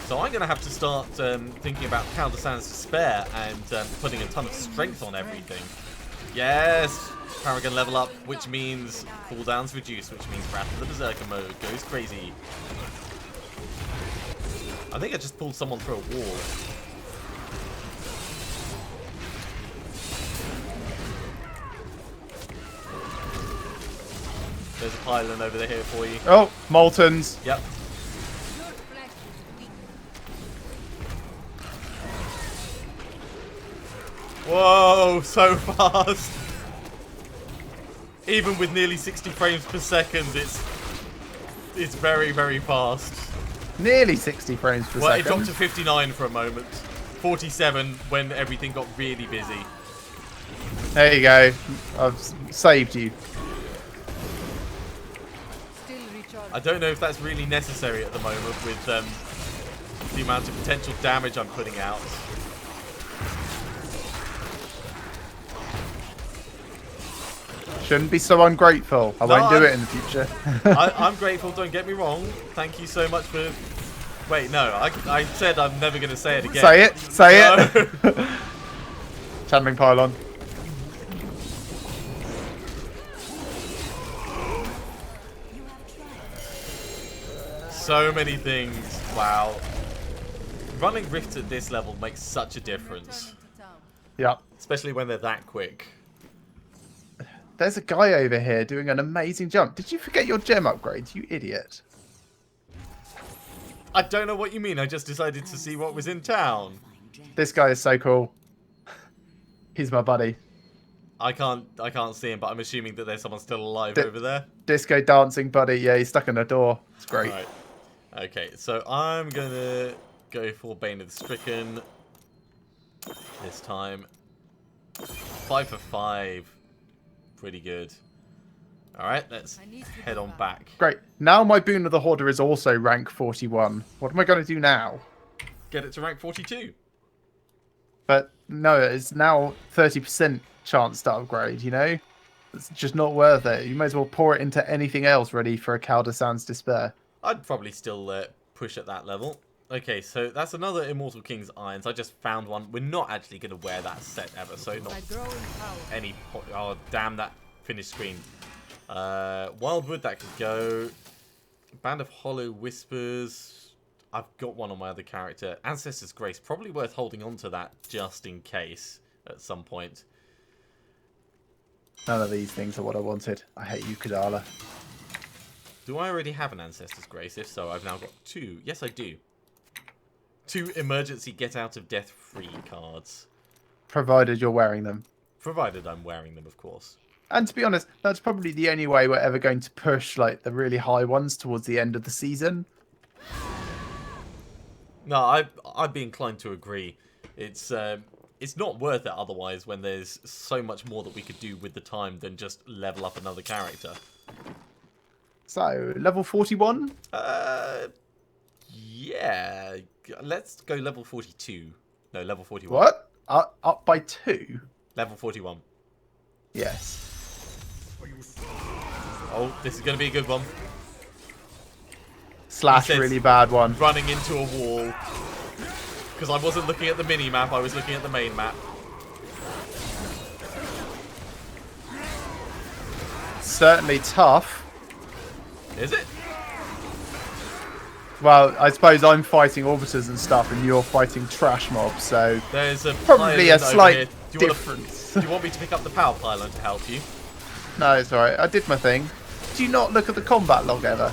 So I'm going to have to start thinking about Counter Sans to spare and putting a ton of strength on everything. Yes! Paragon level up, which means cooldowns reduce, which means Wrath of the Berserker mode goes crazy. I think I just pulled someone through a wall. There's a pylon over there here for you. Oh, Moltons. Yep. Your flesh is weak. Whoa, so fast. Even with nearly 60 frames per second, it's very, very fast. Nearly 60 frames per Well, second. it dropped to 59 for a moment. 47 when everything got really busy. There you go. I've saved you. Still recharged. I don't know if that's really necessary at the moment with the amount of potential damage I'm putting out. Shouldn't be so ungrateful. I won't do it in the future. I'm grateful, don't get me wrong. Thank you so much for... Wait, no, I said I'm never going to say it again. Say it. Say No. it. Channeling pylon. So many things. Wow. Running rifts at this level makes such a difference. Returning to town. Yep. Especially when they're that quick. There's a guy over here doing an amazing jump. Did you forget your gem upgrades, you idiot? I don't know what you mean. I just decided to see what was in town. This guy is so cool. He's my buddy. I can't see him, but I'm assuming that there's someone still alive over there. Disco dancing buddy. Yeah, he's stuck in a door. It's great. Right. Okay, so I'm gonna go for Bane of the Stricken this time. 5 for 5. Pretty good. Alright, let's head on back. Great. Now my Boon of the Hoarder is also rank 41. What am I going to do now? Get it to rank 42. But no, it's now 30% chance to upgrade, you know? It's just not worth it. You might as well pour it into anything else ready for a Caldesan's Despair. I'd probably still push at that level. Okay, so that's another Immortal King's Irons. I just found one. We're not actually going to wear that set ever, so not any point. Oh, damn, that finished screen. Wildwood, that could go. Band of Hollow Whispers. I've got one on my other character. Ancestor's Grace. Probably worth holding on to that just in case at some point. None of these things are what I wanted. I hate you, Kadala. Do I already have an Ancestor's Grace? If so, I've now got 2. Yes, I do. 2 emergency get out of death free cards. Provided you're wearing them. Provided I'm wearing them, of course. And to be honest, that's probably the only way we're ever going to push like the really high ones towards the end of the season. No, I'd be inclined to agree. It's not worth it otherwise when there's so much more that we could do with the time than just level up another character. So, level 41? Yeah. Let's go level 42. No, level 41. What? Up by 2? Level 41. Yes. Oh, this is going to be a good one. Slash really bad one. Running into a wall. Because I wasn't looking at the mini-map, I was looking at the main map. Certainly tough. Is it? Well, I suppose I'm fighting orbiters and stuff, and you're fighting trash mobs, so There's a probably a pylon over slight here. difference. Do you want me to pick up the power pylon to help you? No, it's alright. I did my thing. Do you not look at the combat log ever?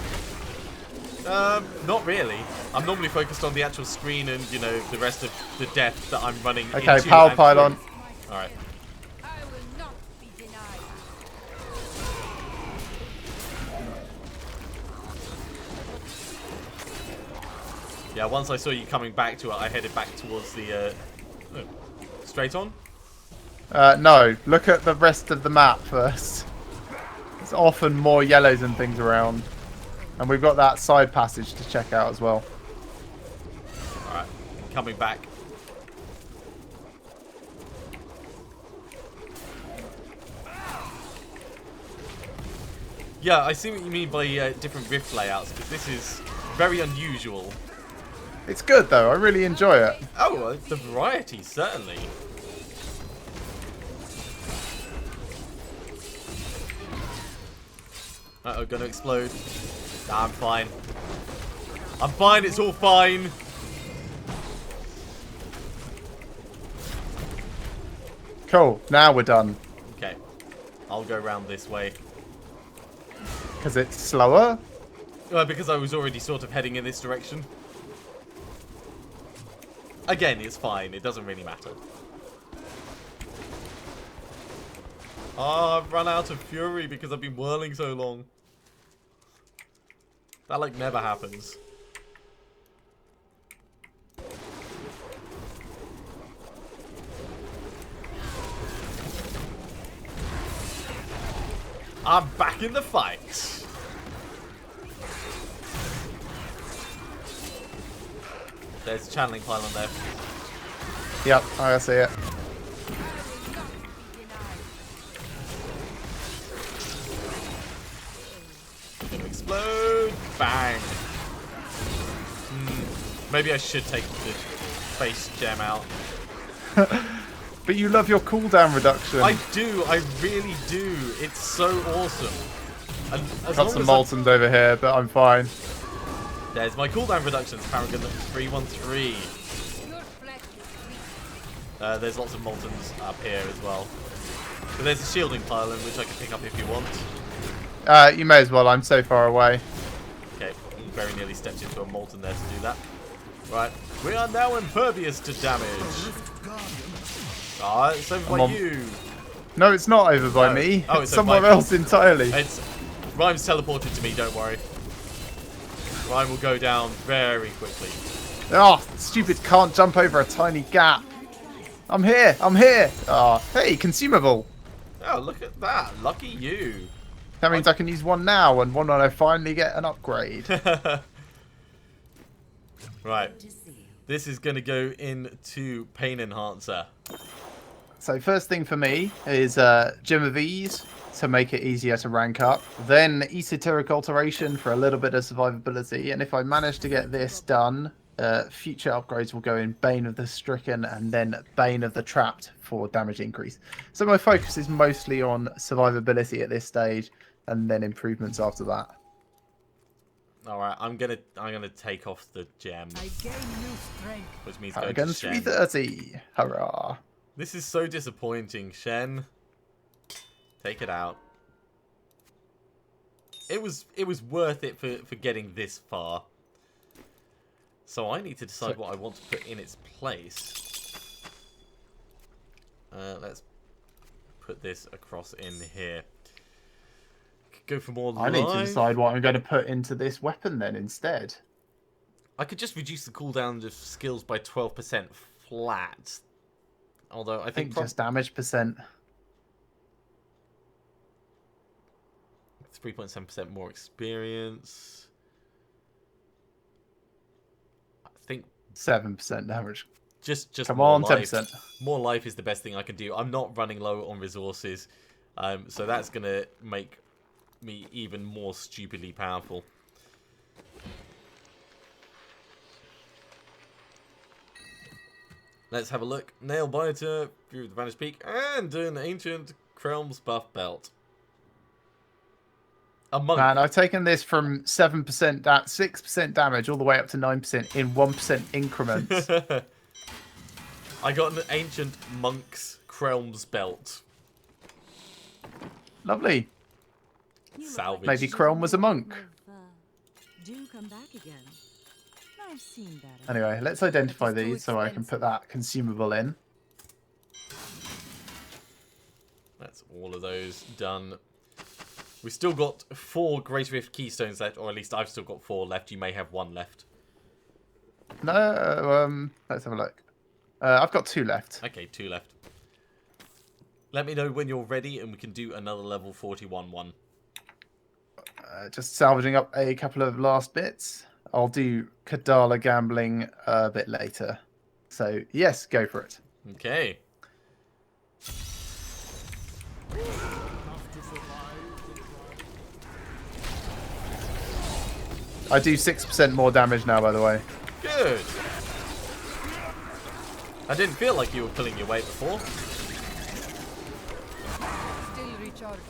Not really. I'm normally focused on the actual screen and, you know, the rest of the depth that I'm running into. Okay, power pylon. Alright. I will not be denied. Yeah, once I saw you coming back to it, I headed back towards the, straight on? No, look at the rest of the map first. There's often more yellows and things around. And we've got that side passage to check out as well. Alright, coming back. Yeah, I see what you mean by different rift layouts, because this is very unusual. It's good though, I really enjoy it. Oh, the variety, certainly. Uh-oh, gonna explode. Nah, I'm fine. I'm fine, it's all fine. Cool, now we're done. Okay, I'll go around this way. Because it's slower? Because I was already sort of heading in this direction. Again, it's fine, it doesn't really matter. Oh, I've run out of fury because I've been whirling so long. That, like, never happens. I'm back in the fight. There's a channeling pylon there. Yep, I see it. Gonna explode. Bang. Maybe I should take the face gem out. But you love your cooldown reduction. I do. I really do. It's so awesome. And as Got long some as Moltons over here, but I'm fine. there's my cooldown reductions. Paragon 313. Your flesh is weak. There's lots of Moltons up here as well. So there's a shielding pylon which I can pick up if you want. You may as well. I'm so far away. Okay, you very nearly stepped into a molten there to do that. Right, we are now impervious to damage. Ah, it's over by you. No, it's not over by No. me. Oh, it's it's over somewhere by- else entirely. It's Rhyme's teleported to me. Don't worry. Rhyme will go down very quickly. Oh, stupid! Can't jump over a tiny gap. I'm here. I'm here. Oh, hey, consumable. Oh, look at that! Lucky you. That means I can use one now, and one when I finally get an upgrade. Right. This is going to go into Pain Enhancer. So first thing for me is Gem of Ease to make it easier to rank up. Then Esoteric Alteration for a little bit of survivability. And if I manage to get this done, future upgrades will go in Bane of the Stricken and then Bane of the Trapped for damage increase. So my focus is mostly on survivability at this stage, and then improvements after that. All right, I'm gonna take off the gem, I gain new strength. which means going to Again, Shen. 330. Hurrah. This is so disappointing, Shen. Take it out. It was worth it for getting this far. So I need to decide what I want to put in its place. Let's put this across in here. Could go for more I life. need to decide what I'm going to put into this weapon then instead. I could just reduce the cooldown of skills by 12% flat. Although I think just damage percent. 3.7% more experience. I think 7% damage. just Come more on, life. 10%. More life is the best thing I can do. I'm not running low on resources, so that's gonna make me even more stupidly powerful. Let's have a look. Nail biter, View of the Vanished Peak, and an Ancient Realms buff belt. A monk. Man, I've taken this from 7% at 6% damage all the way up to 9% in 1% increments. I got an Ancient Monk's Realms belt. Lovely. You look Salvage. Maybe Krelm was a monk. Do come back again. I've seen better. Anyway, let's identify these so I can put that consumable in. That's all of those done. We've still got 4 Great Rift Keystones left, or at least I've still got 4 left. You may have 1 left. No, let's have a look. I've got 2 left. Okay, 2 left. Let me know when you're ready and we can do another level 41 one. Just salvaging up a couple of last bits. I'll do Kadala gambling a bit later. So, yes, go for it. Okay. I do 6% more damage now, by the way. Good. I didn't feel like you were pulling your weight before. Still recharging.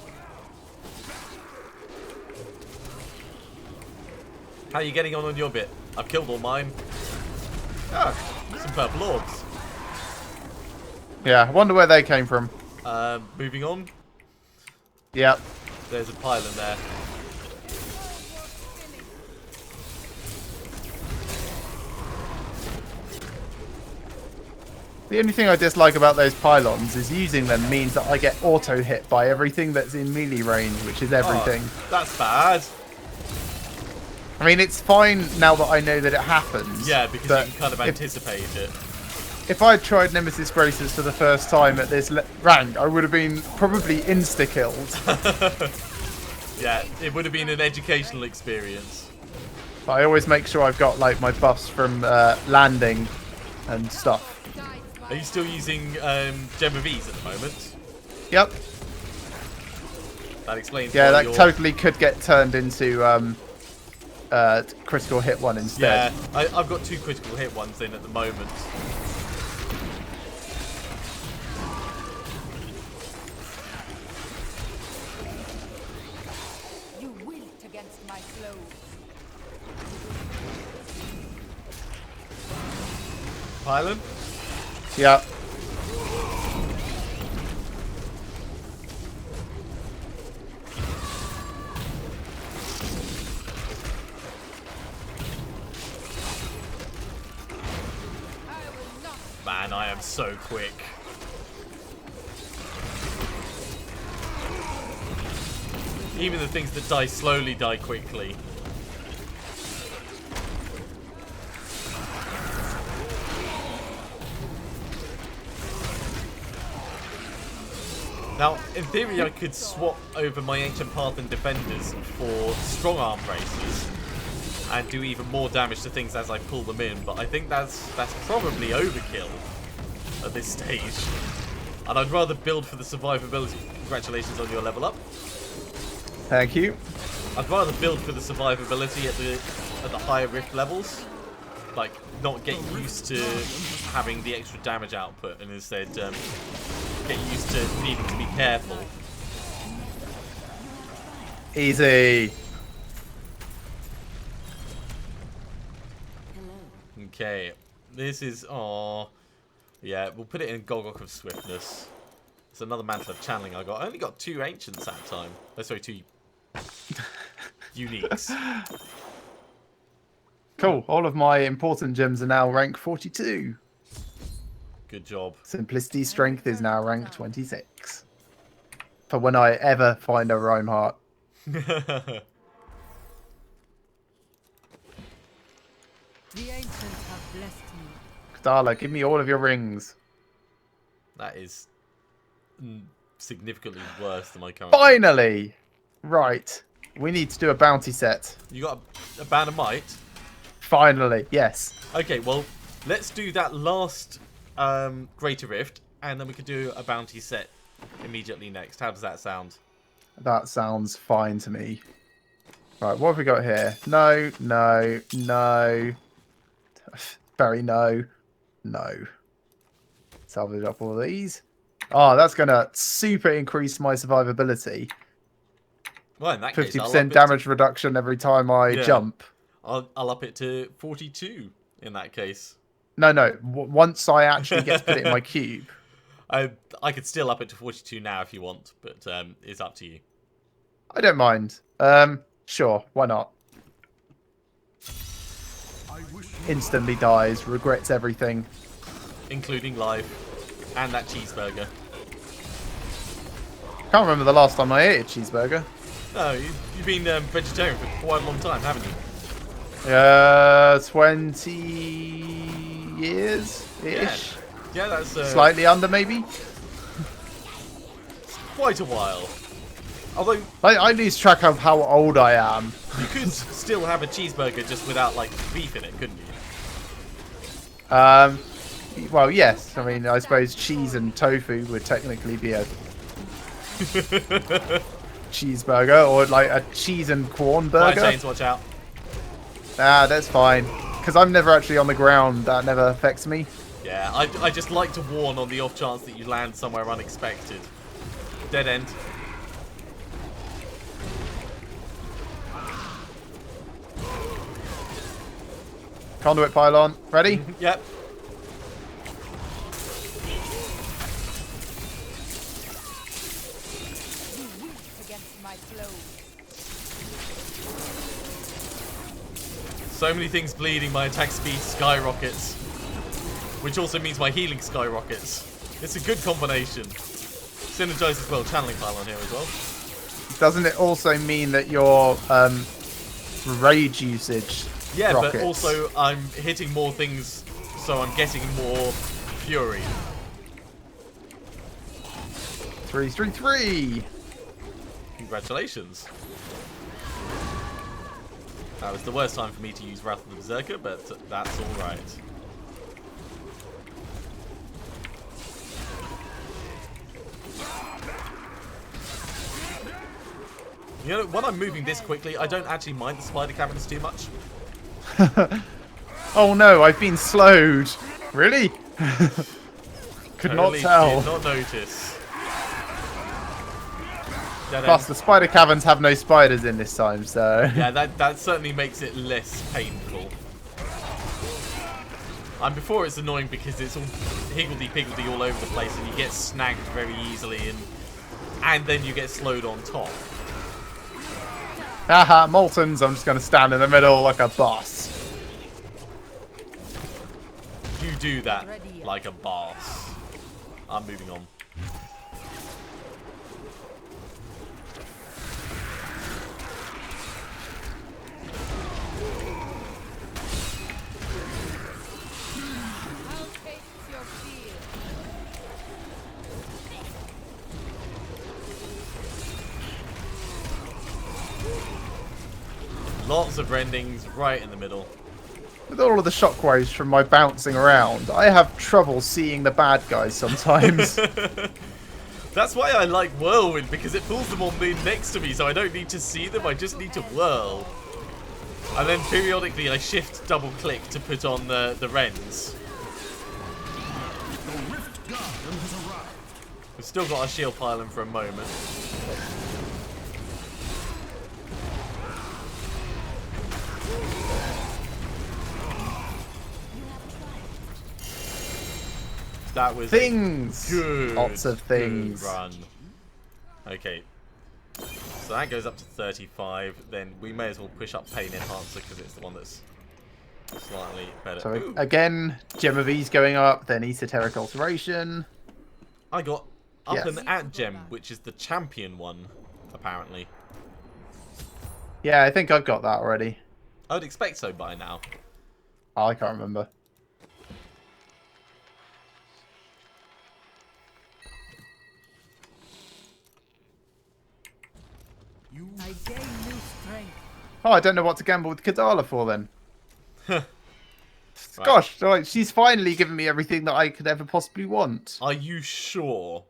How are you getting on your bit? I've killed all mine. Ah, some purple orbs. Yeah, I wonder where they came from. Moving on. Yep. There's a pylon there. The only thing I dislike about those pylons is using them means that I get auto hit by everything that's in melee range, which is everything. Oh, that's bad. I mean, it's fine now that I know that it happens. Yeah, because but you can kind of anticipate it. If I had tried Nemesis Graces for the first time at this rank, I would have been probably insta-killed. Yeah, it would have been an educational experience. But I always make sure I've got like my buffs from landing and stuff. Are you still using Gem of Ease at the moment? Yep. That explains Yeah, why that you're... totally could get turned into critical hit one instead. Yeah, I've got 2 critical hit ones in at the moment. You wilt against my flow. Pylon? Yeah. Man, I am so quick. Even the things that die slowly die quickly. Now, in theory, I could swap over my Ancient Path and Defenders for strong arm braces and do even more damage to things as I pull them in, but I think that's probably overkill at this stage. And I'd rather build for the survivability. Congratulations on your level up. Thank you. I'd rather build for the survivability at the higher rift levels. Like, not get used to having the extra damage output and instead get used to needing to be careful. Easy. Okay, this is... Oh, yeah, we'll put it in Golgok of Swiftness. It's another Mantle of Channeling I got. I only got 2 Ancients that time. Oh, sorry, 2 Uniques. Cool. All of my important gems are now rank 42. Good job. Simplicity Strength is now rank 26. For when I ever find a Reinhardt. The ancients have blessed me. Darla, give me all of your rings. That is significantly worse than my current. Finally! Right. We need to do a bounty set. You got a Band of Might? Finally, yes. Okay, well, let's do that last Greater Rift, and then we could do a bounty set immediately next. How does that sound? That sounds fine to me. Right, what have we got here? No, no, no. Very no. No. Salvage up all of these. Oh, that's going to super increase my survivability. Well, in that case, 50% damage reduction every time I jump. I'll up it to 42 in that case. No, no. Once I actually get to put it in my cube. I could still up it to 42 now if you want, but it's up to you. I don't mind. Sure, why not? Instantly dies, regrets everything. Including life and that cheeseburger. Can't remember the last time I ate a cheeseburger. No, you've been vegetarian for quite a long time, haven't you? 20 years-ish? Yeah, that's... Slightly under, maybe? quite a while. Although... I lose track of how old I am. You could still have a cheeseburger just without, like, beef in it, couldn't you? Well, yes. I mean, I suppose cheese and tofu would technically be a cheeseburger, or like a cheese and corn burger. Chains, watch out. Ah, that's fine. Because I'm never actually on the ground. That never affects me. Yeah, I just like to warn on the off chance that you land somewhere unexpected. Dead end. Conduit pylon. Ready? Yep. Against my flow. So many things bleeding, my attack speed skyrockets. Which also means my healing skyrockets. It's a good combination. Synergize as well, channeling pylon here as well. Doesn't it also mean that your rage usage rockets? But also I'm hitting more things, so I'm getting more fury. 333. Congratulations. That was the worst time for me to use Wrath of the Berserker, but that's alright. You know, when I'm moving this quickly, I don't actually mind the spider caverns too much. Oh no, I've been slowed. Really? Could not tell. Did not notice. Plus, the spider caverns have no spiders in this time, so... Yeah, that certainly makes it less painful. And before it's annoying because it's all higgledy-piggledy all over the place and you get snagged very easily and then you get slowed on top. Haha, Moltons, I'm just going to stand in the middle like a boss. You do that like a boss. I'm moving on. I'll take your fear. Lots of rendings right in the middle. With all of the shockwaves from my bouncing around, I have trouble seeing the bad guys sometimes. That's why I like whirlwind, because it pulls them on me next to me, so I don't need to see them, I just need to whirl. And then periodically I shift double click to put on the rends. The Rift Guardian has arrived. We've still got our shield pylon for a moment. That was Things! good. Lots of things. Good run. Okay. So that goes up to 35. Then we may as well push up Pain Enhancer because it's the one that's slightly better. So Ooh, again, Gem of Ease going up, then Esoteric Alteration. I got up Yes. and at gem, which is the champion one, apparently. Yeah, I think I've got that already. I would expect so by now. Oh, I can't remember. I gain new strength. Oh, I don't know what to gamble with Kadala for then. Right. Gosh, like, she's finally given me everything that I could ever possibly want. Are you sure?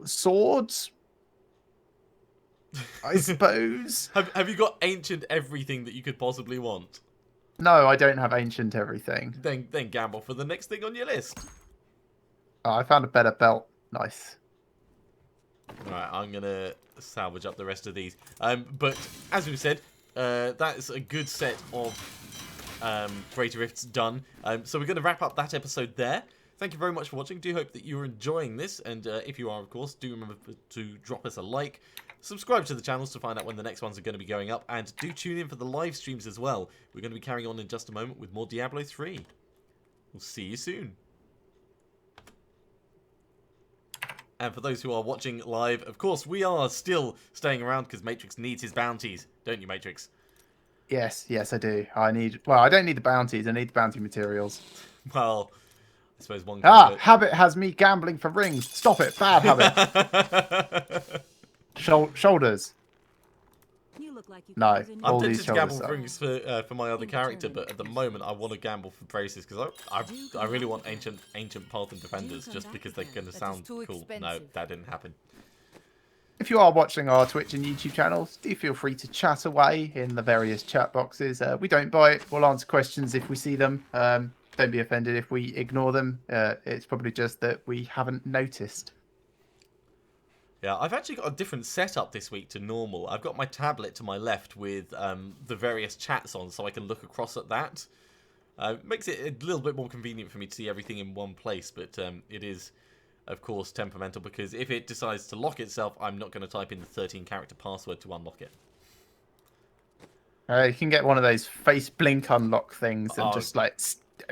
Swords? I suppose. Have you got ancient everything that you could possibly want? No, I don't have ancient everything. Then gamble for the next thing on your list. Oh, I found a better belt. Nice. Right, I'm gonna salvage up the rest of these. But as we said, that's a good set of Greater Rifts done. So we're gonna wrap up that episode there. Thank you very much for watching. Do hope that you're enjoying this, and if you are, of course, do remember to drop us a like. Subscribe to the channels to find out when the next ones are going to be going up, and do tune in for the live streams as well. We're going to be carrying on in just a moment with more Diablo 3. We'll see you soon. And for those who are watching live, of course, we are still staying around because Matrix needs his bounties. Don't you, Matrix? Yes, I do. Well, I don't need the bounties. I need the bounty materials. Well, I suppose one Ah, can habit has me gambling for rings. Stop it. Bad habit. Shoulders. You look like you No. could use a new I'm All tempted these to gamble shoulders rings for my other character, but at the moment I want to gamble for braces because I really want ancient path and defenders just because they're going to sound too cool. No, expensive. that didn't happen. If you are watching our Twitch and YouTube channels, do feel free to chat away in the various chat boxes. We don't bite. We'll answer questions if we see them. Don't be offended if we ignore them. It's probably just that we haven't noticed. Yeah, I've actually got a different setup this week to normal. I've got my tablet to my left with the various chats on so I can look across at that. Makes it a little bit more convenient for me to see everything in one place, but it is, of course, temperamental because if it decides to lock itself, I'm not going to type in the 13-character password to unlock it. You can get one of those face blink unlock things and Oh. just like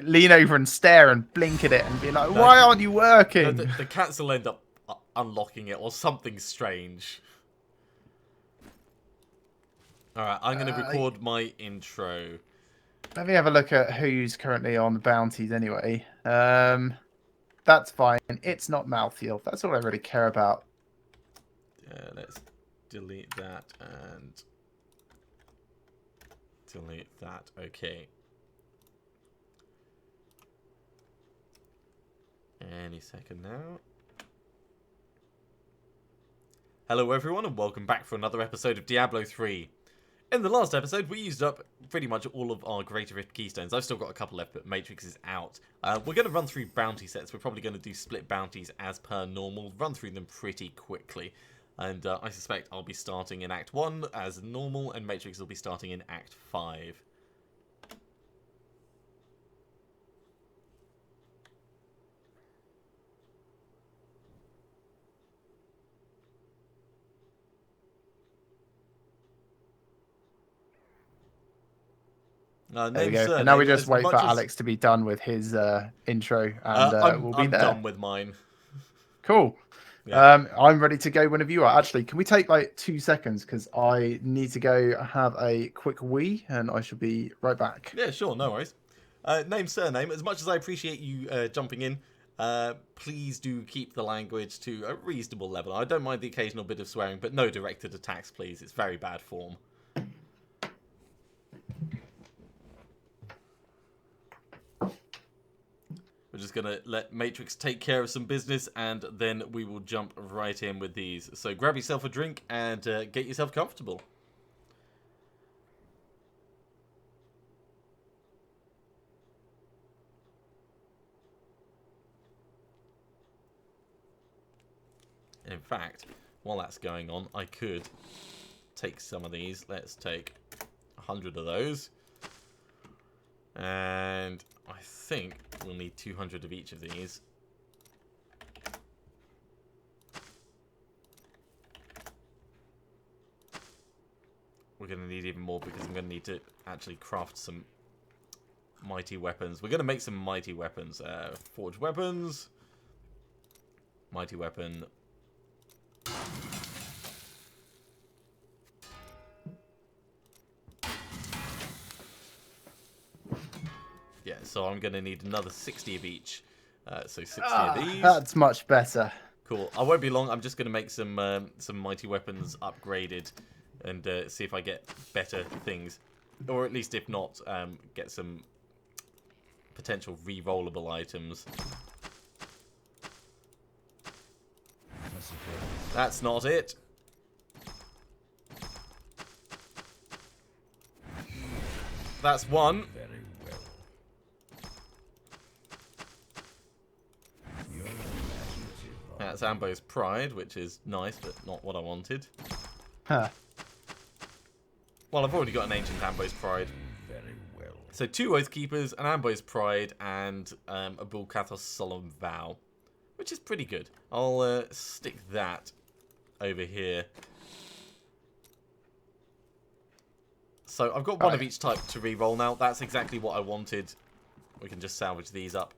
lean over and stare and blink at it and be like, why aren't you working? The cats will end up unlocking it or something strange. Alright, I'm going to record my intro. Let me have a look at who's currently on the bounties anyway. That's fine. It's not Malthiel. That's all I really care about. Let's delete that and delete that. Okay. Any second now. Hello everyone and welcome back for another episode of Diablo 3. In the last episode we used up pretty much all of our Greater Rift Keystones. I've still got a couple left but Matrix is out. We're going to run through bounty sets. We're probably going to do split bounties as per normal. Run through them pretty quickly. And I suspect I'll be starting in Act 1 as normal and Matrix will be starting in Act 5. There we Name, go. surname, And now we just as wait much for as- Alex to be done with his intro, and we'll be I'm there. done with mine. Cool. Yeah. I'm ready to go whenever you are. Actually, can we take like 2 seconds? Because I need to go have a quick wee, and I should be right back. Yeah, sure, no worries. Name, surname. As much as I appreciate you jumping in, please do keep the language to a reasonable level. I don't mind the occasional bit of swearing, but no directed attacks, please. It's very bad form. We're just going to let Matrix take care of some business, and then we will jump right in with these. So grab yourself a drink and get yourself comfortable. In fact, while that's going on, I could take some of these. Let's take 100 of those. And I think we'll need 200 of each of these. We're going to need even more because I'm going to need to actually craft some mighty weapons. We're going to make some mighty weapons. Forged weapons. Mighty weapon. Yeah, so I'm going to need another 60 of each. So 60 of these. That's much better. Cool. I won't be long. I'm just going to make some mighty weapons upgraded and see if I get better things. Or at least, if not, get some potential re-rollable items. That's not it. That's one. That's Ambo's Pride, which is nice, but not what I wanted. Huh. Well, I've already got an Ancient Ambo's Pride. So 2 Oathkeepers, an Ambo's Pride, and a Bulkathos Solemn Vow, which is pretty good. I'll stick that over here. So I've got one of each type to re-roll now. That's exactly what I wanted. We can just salvage these up.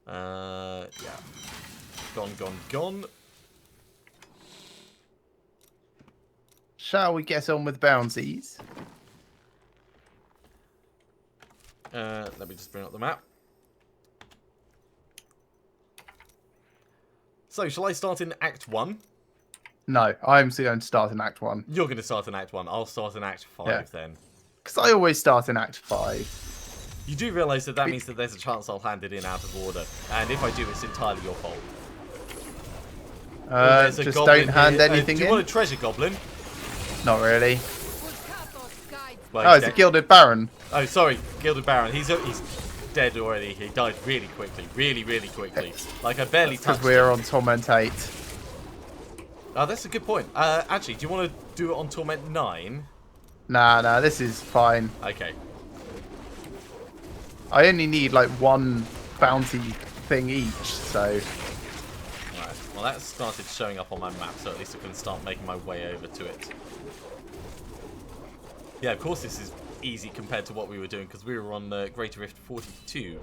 Yeah. Gone, gone, gone. Shall we get on with bounties? Let me just bring up the map. So, shall I start in Act 1? No, I'm still going to start in Act 1. You're going to start in Act 1. I'll start in Act 5 then. Because I always start in Act 5. You do realise that that means that there's a chance I'll hand it in out of order. And if I do, it's entirely your fault. There's a Just goblin don't hand here. anything Do you in. want a treasure goblin? Not really. Bulkathos guides Well, Oh, he's it's a dead. Gilded Baron. Oh, sorry, Gilded Baron. He's dead already. He died really quickly. Really, really quickly. Like, I barely Because touched we're him. on Torment 8. Oh, that's a good point. Actually, do you want to do it on Torment 9? Nah, this is fine. Okay. I only need like 1 bounty thing each, so... Right. Well, that started showing up on my map, so at least I can start making my way over to it. Yeah, of course this is easy compared to what we were doing, because we were on Greater Rift 42.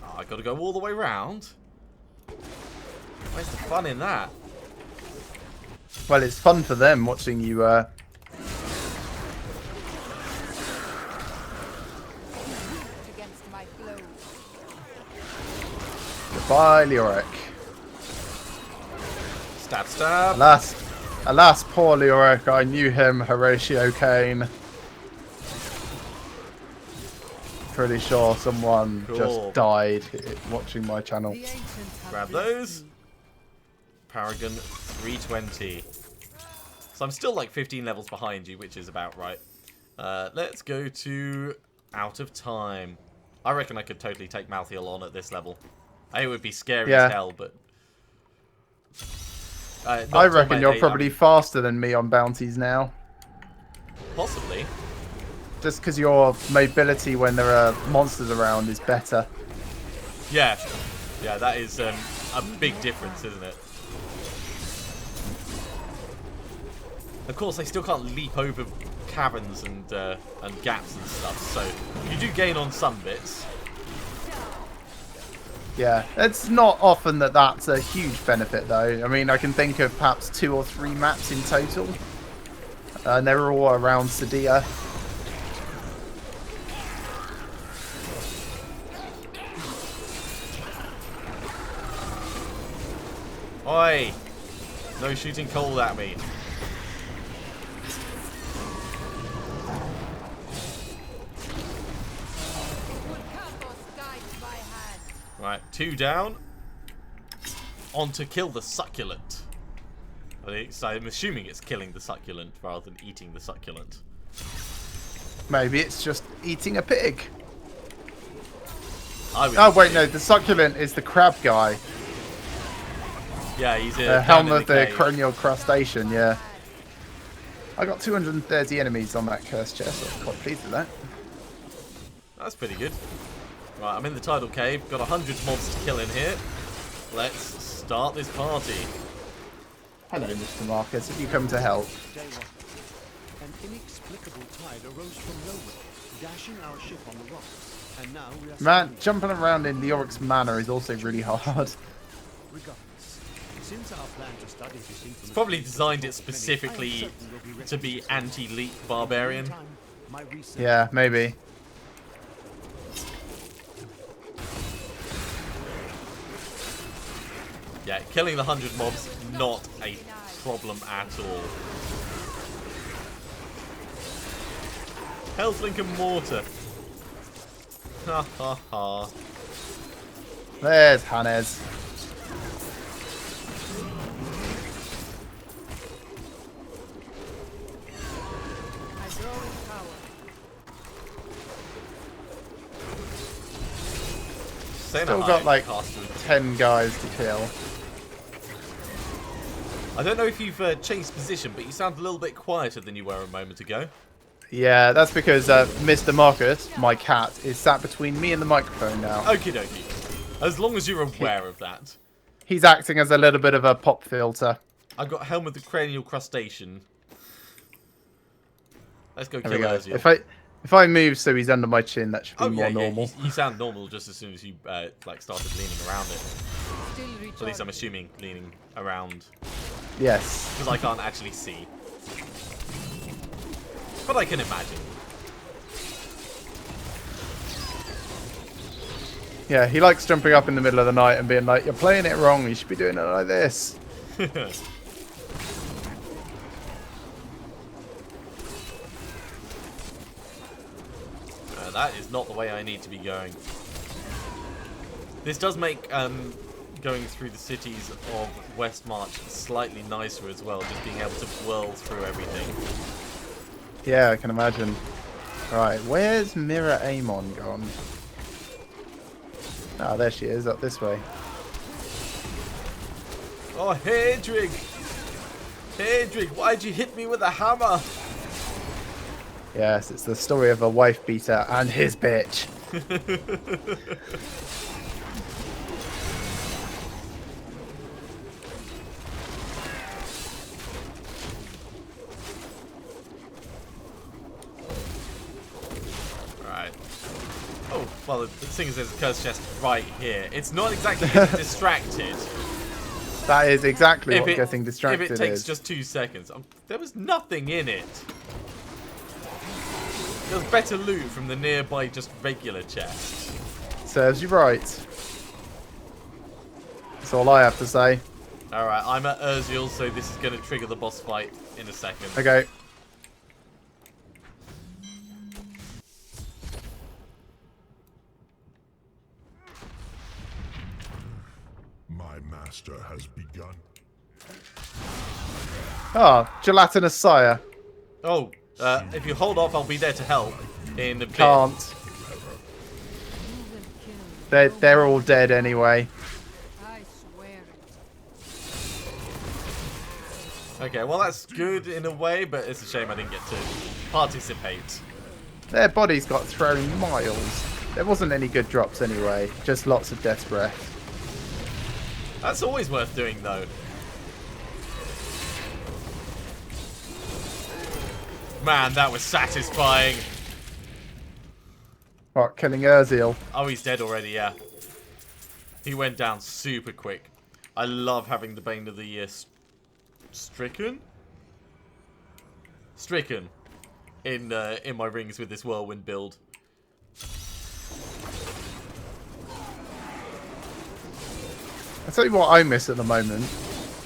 Oh, I got to go all the way round. Where's the fun in that? Well, it's fun for them watching you, against my blows. Goodbye, Leoric. Stab, stab. Alas, poor Leoric. I knew him, Horatio Kane. Pretty sure someone Cool. just died watching my channel. The ancients have Grab blessed those. me. Paragon 320. So I'm still like 15 levels behind you, which is about right. Let's go to Out of Time. I reckon I could totally take Malthael on at this level. It would be scary Yeah. as hell, but... not I reckon Torment you're 8, probably faster than me on bounties now. Possibly. Just because your mobility when there are monsters around is better. Yeah. Yeah, that is a big difference, isn't it? Of course, they still can't leap over caverns and gaps and stuff, so you do gain on some bits. Yeah, it's not often that that's a huge benefit, though. I mean, I can think of perhaps 2 or 3 maps in total, and they're all around Sadia. Oi! No shooting coal at me. Right, 2 down. On to kill the succulent. So I'm assuming it's killing the succulent rather than eating the succulent. Maybe it's just eating a pig. Oh wait, no, the succulent is the crab guy. Yeah, he's Helm of the cranial crustacean, yeah. I got 230 enemies on that cursed chest. I was quite pleased with that. That's pretty good. Right, I'm in the tidal cave. Got 100 mobs to kill in here. Let's start this party. Hello, Mr. Marcus. Have you come to help? Day 1. An inexplicable tide arose from nowhere, dashing our ship on the rocks. And now we are Man, jumping around in the Oryx Manor is also really hard. regardless. Since our plan to study this It's probably designed it specifically to be anti-leak Barbarian. Yeah, maybe. Yeah, killing the 100 mobs, not a problem at all. Hell's Link and Mortar. Ha ha ha. There's Hannes. Still got like 10 guys to kill. I don't know if you've changed position, but you sound a little bit quieter than you were a moment ago. Yeah, that's because Mr. Marcus, my cat, is sat between me and the microphone now. Okie dokie. As long as you're aware of that. He's acting as a little bit of a pop filter. I've got Helm of the Cranial Crustacean. Let's go There kill we go. Urziel. If I move so he's under my chin, that should be more yeah, normal. You sound normal just as soon as you like started leaning around it. At least I'm assuming leaning around. Yes. Because I can't actually see. But I can imagine. Yeah, he likes jumping up in the middle of the night and being like, "You're playing it wrong, you should be doing it like this." That is not the way I need to be going. This does make going through the cities of Westmarch slightly nicer as well, just being able to whirl through everything. Yeah, I can imagine. Right, where's Mirror Amon gone? Ah, there she is, up this way. Oh, Hedrig! Hedrig, why'd you hit me with a hammer? Yes, it's the story of a wife beater and his bitch. Right. Oh, well, the thing is there's a cursed chest right here. It's not exactly getting distracted. That is exactly what getting distracted is. If it takes just 2 seconds. There was nothing in it. There's better loot from the nearby just regular chest. Serves you right. That's all I have to say. Alright, I'm at Urziel, so this is going to trigger the boss fight in a second. Okay. My master has begun. Ah, gelatinous sire. Oh, if you hold off, I'll be there to help in a bit. Can't. They're all dead anyway. I swear it. Okay, well that's good in a way, but it's a shame I didn't get to participate. Their bodies got thrown miles. There wasn't any good drops anyway, just lots of death's breath. That's always worth doing, though. Man, that was satisfying. What, killing Urziel? Oh, he's dead already, yeah. He went down super quick. I love having the Bane of the Stricken in my rings with this whirlwind build. I tell you what I miss at the moment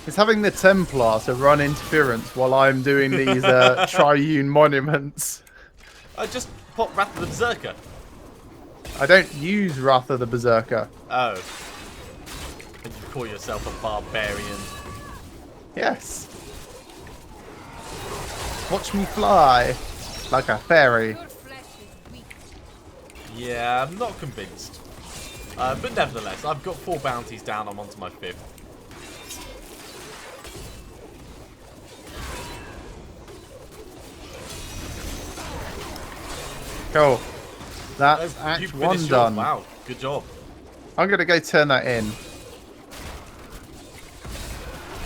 is having the Templar to run interference while I'm doing these triune monuments. I just pop Wrath of the Berserker. I don't use Wrath of the Berserker. Oh. And you call yourself a barbarian. Yes. Watch me fly like a fairy. Your flesh is weak. Yeah, I'm not convinced. But nevertheless, I've got 4 bounties down. I'm on to my 5th. Cool. That's You Act finished 1 yours. done. Wow, good job. I'm going to go turn that in.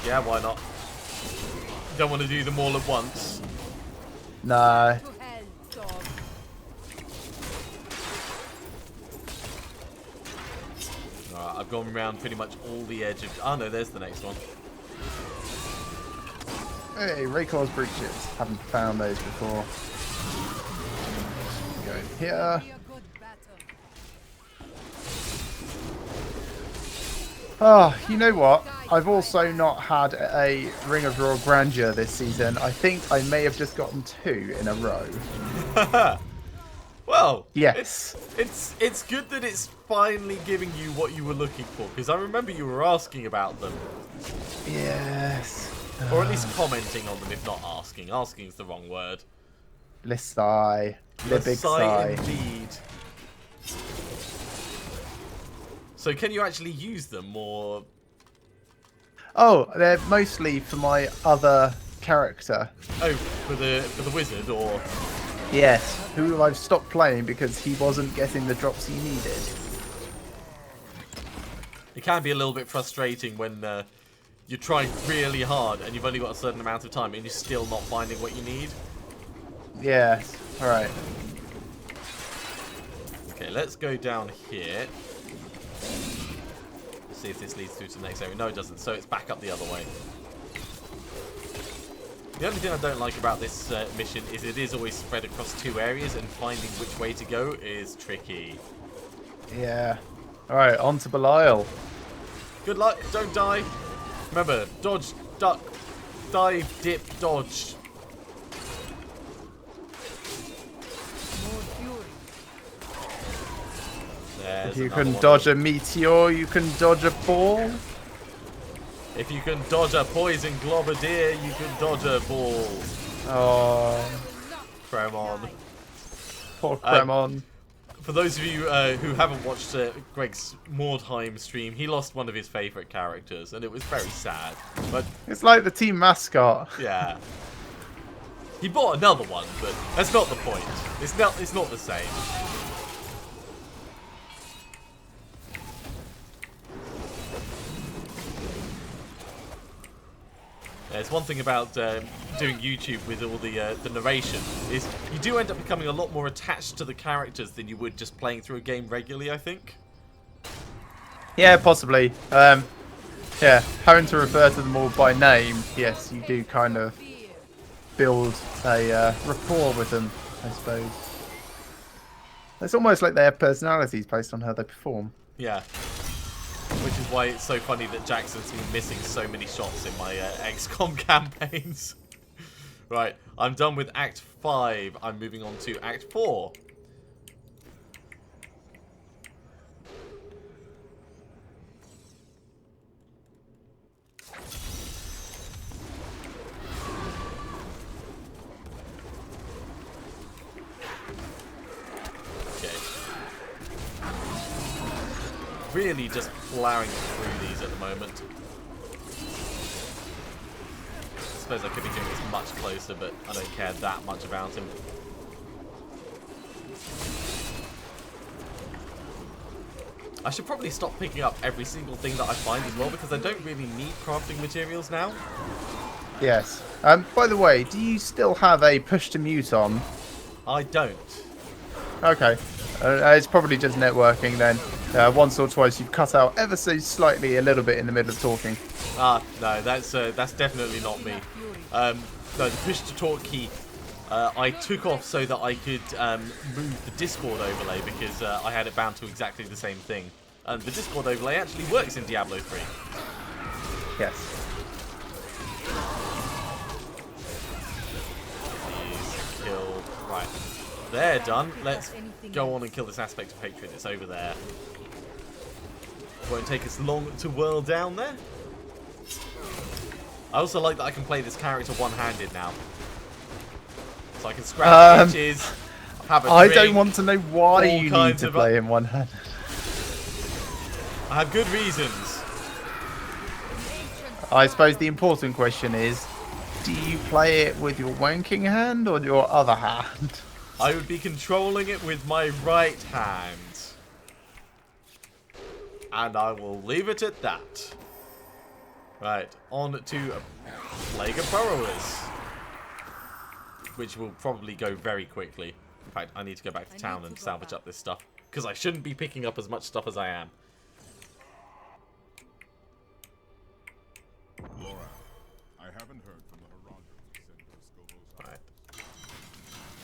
Yeah, why not? Don't want to do them all at once. No. To hell, dog. Alright, I've gone around pretty much all the edge of... Oh no, there's the next one. Hey, Raycor's Breaches. Haven't found those before. Go in here. Be a good battle. Ah, you know what? I've also not had a Ring of Royal Grandeur this season. I think I may have just gotten 2 in a row. Well, Yes. it's good that it's finally giving you what you were looking for, because I remember you were asking about them, Yes. or at least commenting on them, if not asking. Asking is the wrong word. Lissai. The big Sigh sigh. indeed. So can you actually use them, or... Oh, they're mostly for my other character. Oh, for the wizard, or... Yes. Who I've stopped playing because he wasn't getting the drops he needed. It can be a little bit frustrating when you're trying really hard and you've only got a certain amount of time and you're still not finding what you need. Yes. Alright. Okay, let's go down here. See if this leads through to the next area. No, it doesn't. So it's back up the other way. The only thing I don't like about this mission is it is always spread across 2 areas, and finding which way to go is tricky. Yeah. Alright, on to Belial. Good luck. Don't die. Remember, dodge, duck, dive, dip, dodge. More fury. There's If you another can one. dodge a meteor, you can dodge a ball. If you can dodge a poison globadier, you can dodge a ball. Oh, Cremon. poor Cremon. For those of you who haven't watched Greg's Mordheim stream, he lost one of his favourite characters, and it was very sad. But It's like the team mascot. yeah, he bought another one, but that's not the point. It's not the same. There's one thing about doing YouTube with all the narration is you do end up becoming a lot more attached to the characters than you would just playing through a game regularly, I think. Yeah, possibly. Yeah, having to refer to them all by name, yes, you do kind of Fear. build a rapport with them, I suppose. It's almost like they have personalities based on how they perform. Yeah. Which is why it's so funny that Jackson's been missing so many shots in my XCOM campaigns. Right, I'm done with Act 5. I'm moving on to Act 4. Really just plowing through these at the moment. I suppose I could be doing this much closer, but I don't care that much about him. I should probably stop picking up every single thing that I find as well, because I don't really need crafting materials now. Yes. By the way, do you still have a push to mute on? I don't. Okay. It's probably just networking then. Once or twice you've cut out ever so slightly a little bit in the middle of talking. Ah, no, that's definitely not me. No, the push to talk key I took off so that I could move the Discord overlay because I had it bound to exactly the same thing. And the Discord overlay actually works in Diablo 3. Yes. Please kill. Right. They're done. Let's go on and kill this aspect of hatred. It's over there. Won't take us long to whirl down there. I also like that I can play this character one-handed now. So I can scratch itches, have a I drink, don't want to know why you need to play him one-handed. I have good reasons. I suppose the important question is, do you play it with your wanking hand or your other hand? I would be controlling it with my right hand. And I will leave it at that. Right, on to Plague of Burrowers. Which will probably go very quickly. In fact, I need to go back to town and salvage up this stuff. Because I shouldn't be picking up as much stuff as I am. Laura, I haven't heard from the Heronders. Right.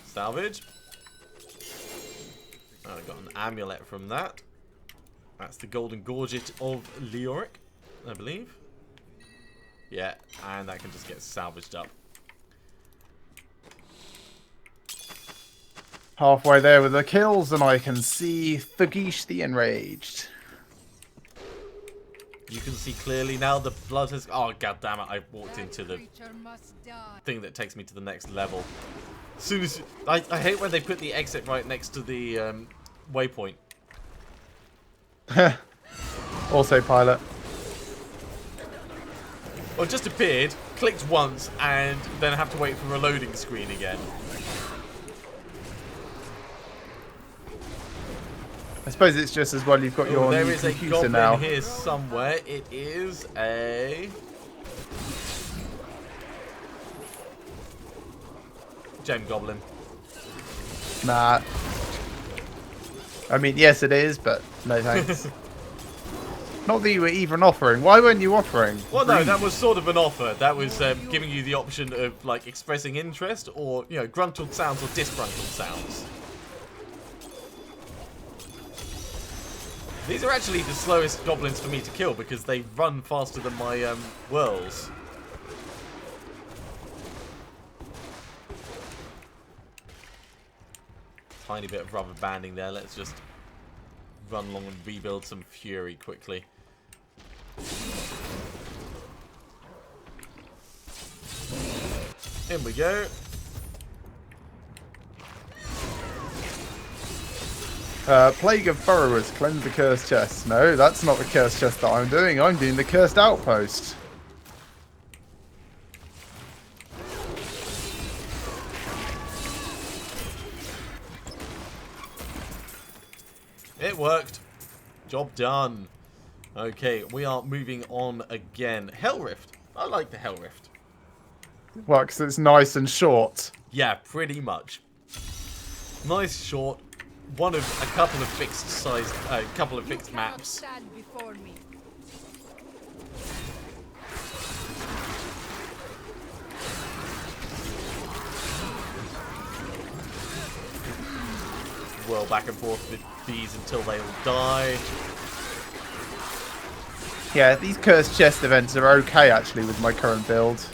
Salvage. Oh, I got an amulet from that. That's the Golden Gorget of Leoric, I believe. Yeah, and that can just get salvaged up. Halfway there with the kills, and I can see Thugish the Enraged. You can see clearly now the blood has... Oh, god damn it, I walked into the thing that takes me to the next level. As soon as... I hate when they put the exit right next to the waypoint. Also pilot. Well, it just appeared, clicked once, and then I have to wait for a loading screen again. I suppose it's just as well you've got your There new is a computer goblin now. here somewhere. It is a... gem goblin. Nah. I mean, yes it is, but no thanks. Not that you were even offering. Why weren't you offering? Well, no, that was sort of an offer. That was giving you the option of, like, expressing interest or, you know, gruntled sounds or disgruntled sounds. These are actually the slowest goblins for me to kill because they run faster than my whirls. Tiny bit of rubber banding there. Let's just run along and rebuild some fury quickly. In we go. Plague of Burrowers, cleanse the cursed chest. No, that's not the cursed chest that I'm doing. I'm doing the cursed outpost. It worked. Job done. Okay, we are moving on again. Hell Rift. I like the Hell Rift. Well, 'cause it's nice and short. Yeah, pretty much. Nice, short. One of a couple of fixed size, couple of fixed maps. Stand before me. Whirl back and forth with these until they all die. Yeah, these cursed chest events are okay actually with my current build.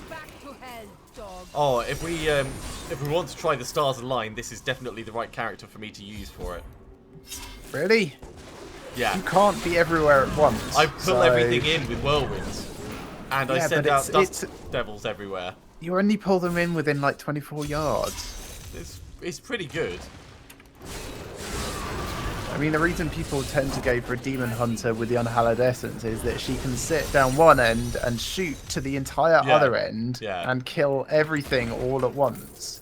Back to hell, dog. Oh, if we want to try the stars align, this is definitely the right character for me to use for it. Really? Yeah. You can't be everywhere at once. I pull everything in with whirlwinds. And I Yeah, send but out dust devils everywhere. You only pull them in within like 24 yards. It's pretty good. I mean, the reason people tend to go for a demon hunter with the unhallowed essence is that she can sit down one end and shoot to the entire other end and kill everything all at once.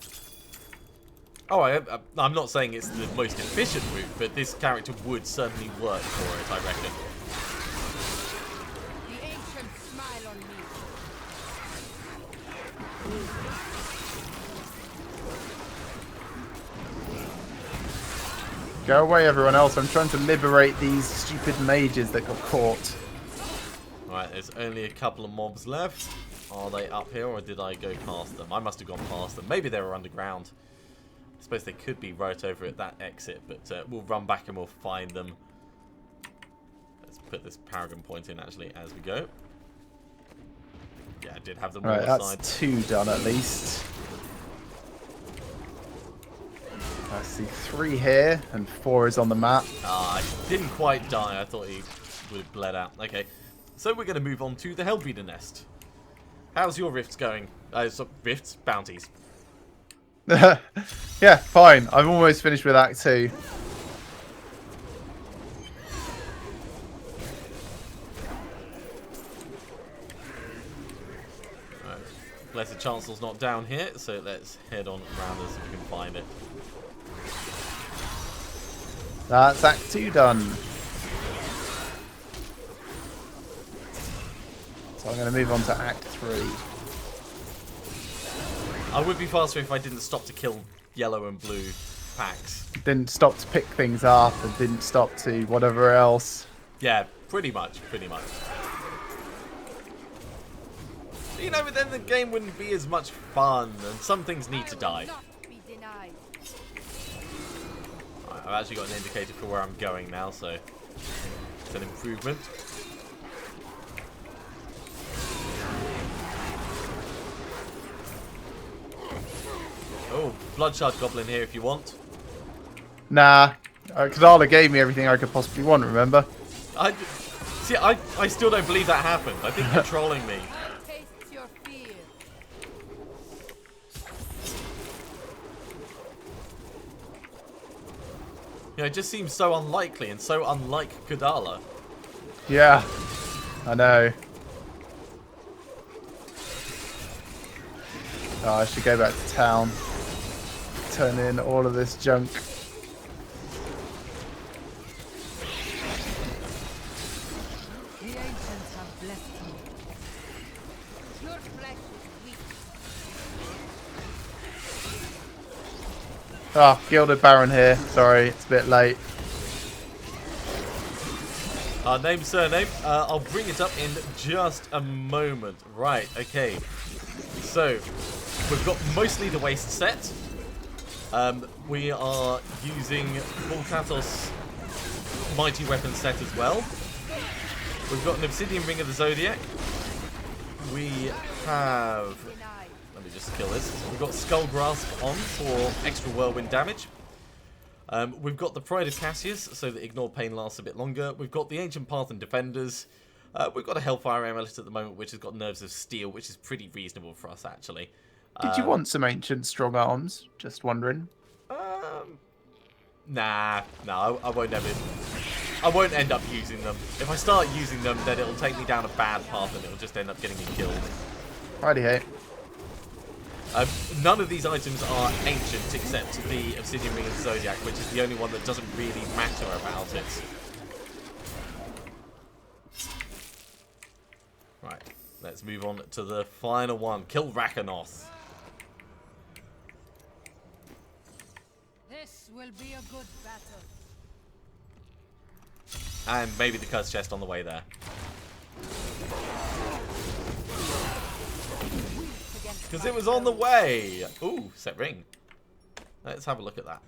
Oh, I'm not saying it's the most efficient route, but this character would certainly work for it, I reckon. The ancients smile on me. Go away, everyone else. I'm trying to liberate these stupid mages that got caught. Right, there's only a couple of mobs left. Are they up here, or did I go past them? I must have gone past them. Maybe they were underground. I suppose they could be right over at that exit, but we'll run back and we'll find them. Let's put this Paragon point in, actually, as we go. Yeah, I did have them Right, on the that's side. 2 done at least. I see 3 here, and 4 is on the map. Ah, I didn't quite die. I thought he would have bled out. Okay, so we're going to move on to the Hellbreeder Nest. How's your rifts going? Rifts? Bounties. Yeah, fine. I've almost finished with Act 2. Right. Blessed Chancel's not down here, so let's head on around as we can find it. That's Act 2 done. So I'm going to move on to Act 3. I would be faster if I didn't stop to kill yellow and blue packs. Didn't stop to pick things up and didn't stop to whatever else. Yeah, pretty much, pretty much. You know, but then the game wouldn't be as much fun, and some things need to die. Not be denied. Right, I've actually got an indicator for where I'm going now, so it's an improvement. Oh, Bloodshot Goblin here if you want. Nah, Kadala gave me everything I could possibly want, remember? See, I still don't believe that happened. I think you're trolling me. Taste your fear. You know, it just seems so unlikely and so unlike Kadala. Yeah, I know. Oh, I should go back to town. Turn in all of this junk. The ancients have blessed me. Your flesh is weak. Ah, Gilded Baron here. Sorry, it's a bit late. Name, surname. I'll bring it up in just a moment. Right, okay. So, we've got mostly the waste set. We are using Volkatos Mighty Weapon set as well. We've got an Obsidian Ring of the Zodiac. We have... Denied. Let me just kill this. We've got Skull Grasp on for extra whirlwind damage. We've got the Pride of Cassius, so that Ignore Pain lasts a bit longer. We've got the Ancient Path and Defenders. We've got a Hellfire Amulet at the moment, which has got Nerves of Steel, which is pretty reasonable for us, actually. Did you want some ancient strong arms? Just wondering. Nah, I won't ever... I won't end up using them. If I start using them, then it'll take me down a bad path and it'll just end up getting me killed. Righty hey. None of these items are ancient except the Obsidian Ring of the Zodiac, which is the only one that doesn't really matter about it. Right, let's move on to the final one. Kill Rakanoth. This will be a good battle. And maybe the cursed chest on the way there. Because it was on the way! Ooh, set ring. Let's have a look at that.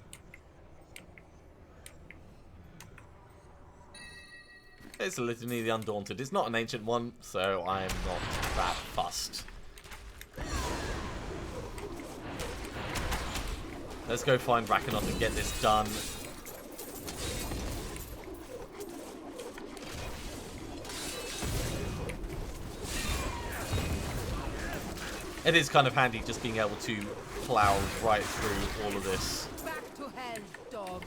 It's a Litany of the Undaunted. It's not an ancient one, so I am not that fussed. Let's go find Rakanoth and get this done. It is kind of handy just being able to plow right through all of this. Back to hell, dog.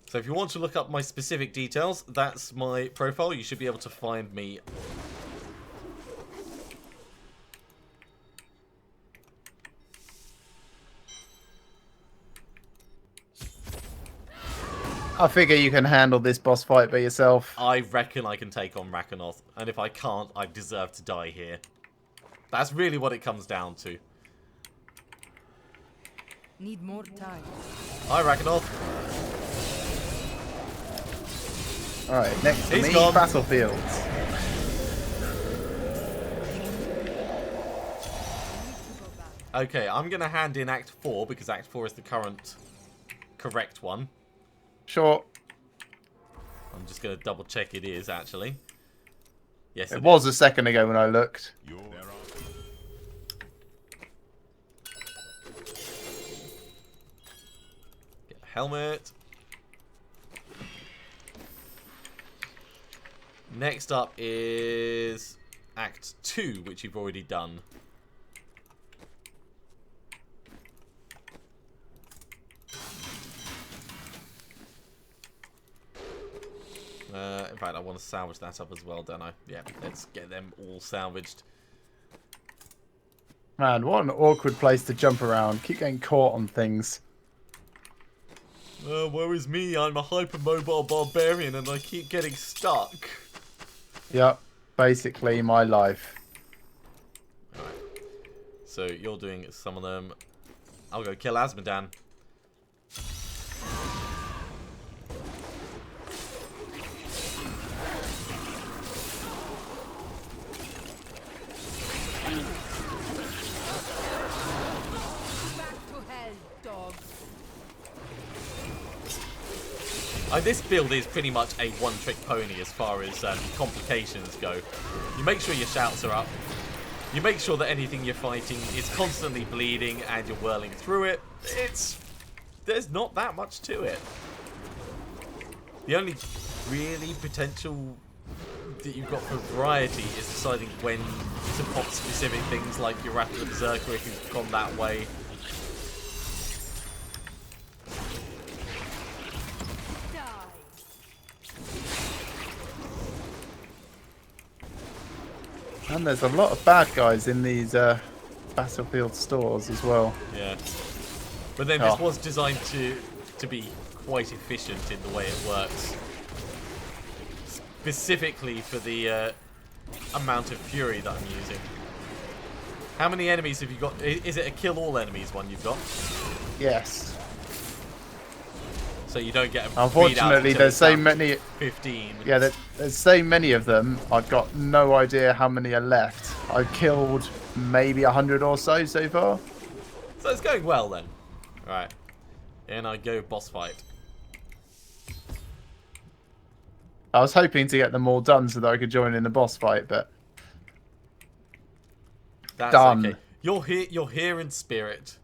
So if you want to look up my specific details, that's my profile. You should be able to find me. I figure you can handle this boss fight by yourself. I reckon I can take on Rakanoth, and if I can't, I deserve to die here. That's really what it comes down to. Need more time. Hi, Ragnarok. Alright, next to He's me, gone. battlefields. Okay, I'm going to hand in Act 4 because Act 4 is the current correct one. Sure. I'm just going to double check it is, actually. Yes, It it was is. a second ago when I looked. There are Get a helmet. Next up is Act 2, which you've already done. In fact, I want to salvage that up as well, don't I? Yeah, let's get them all salvaged. Man, what an awkward place to jump around. Keep getting caught on things. Woe is me, I'm a hypermobile barbarian and I keep getting stuck. Yep, basically my life. Alright. So you're doing some of them. I'll go kill Asmodan. Back to hell, dog. This build is pretty much a one-trick pony as far as complications go. You make sure your shouts are up. You make sure that anything you're fighting is constantly bleeding and you're whirling through it. There's not that much to it. The only really potential that you've got for variety is deciding when to pop specific things like your Wrath of the Berserker if you've gone that way. And there's a lot of bad guys in these battlefield stores as well. Yeah. But then this was designed to be quite efficient in the way it works. Specifically for the amount of fury that I'm using. How many enemies have you got? Is it a kill all enemies one you've got? Yes. So you don't get a Unfortunately, there's so many. 15. Yeah, there's so many of them. I've got no idea how many are left. I've killed maybe 100 or so far. So it's going well then. Right. And I go boss fight. I was hoping to get them all done so that I could join in the boss fight, but That's done. okay. You're here in spirit.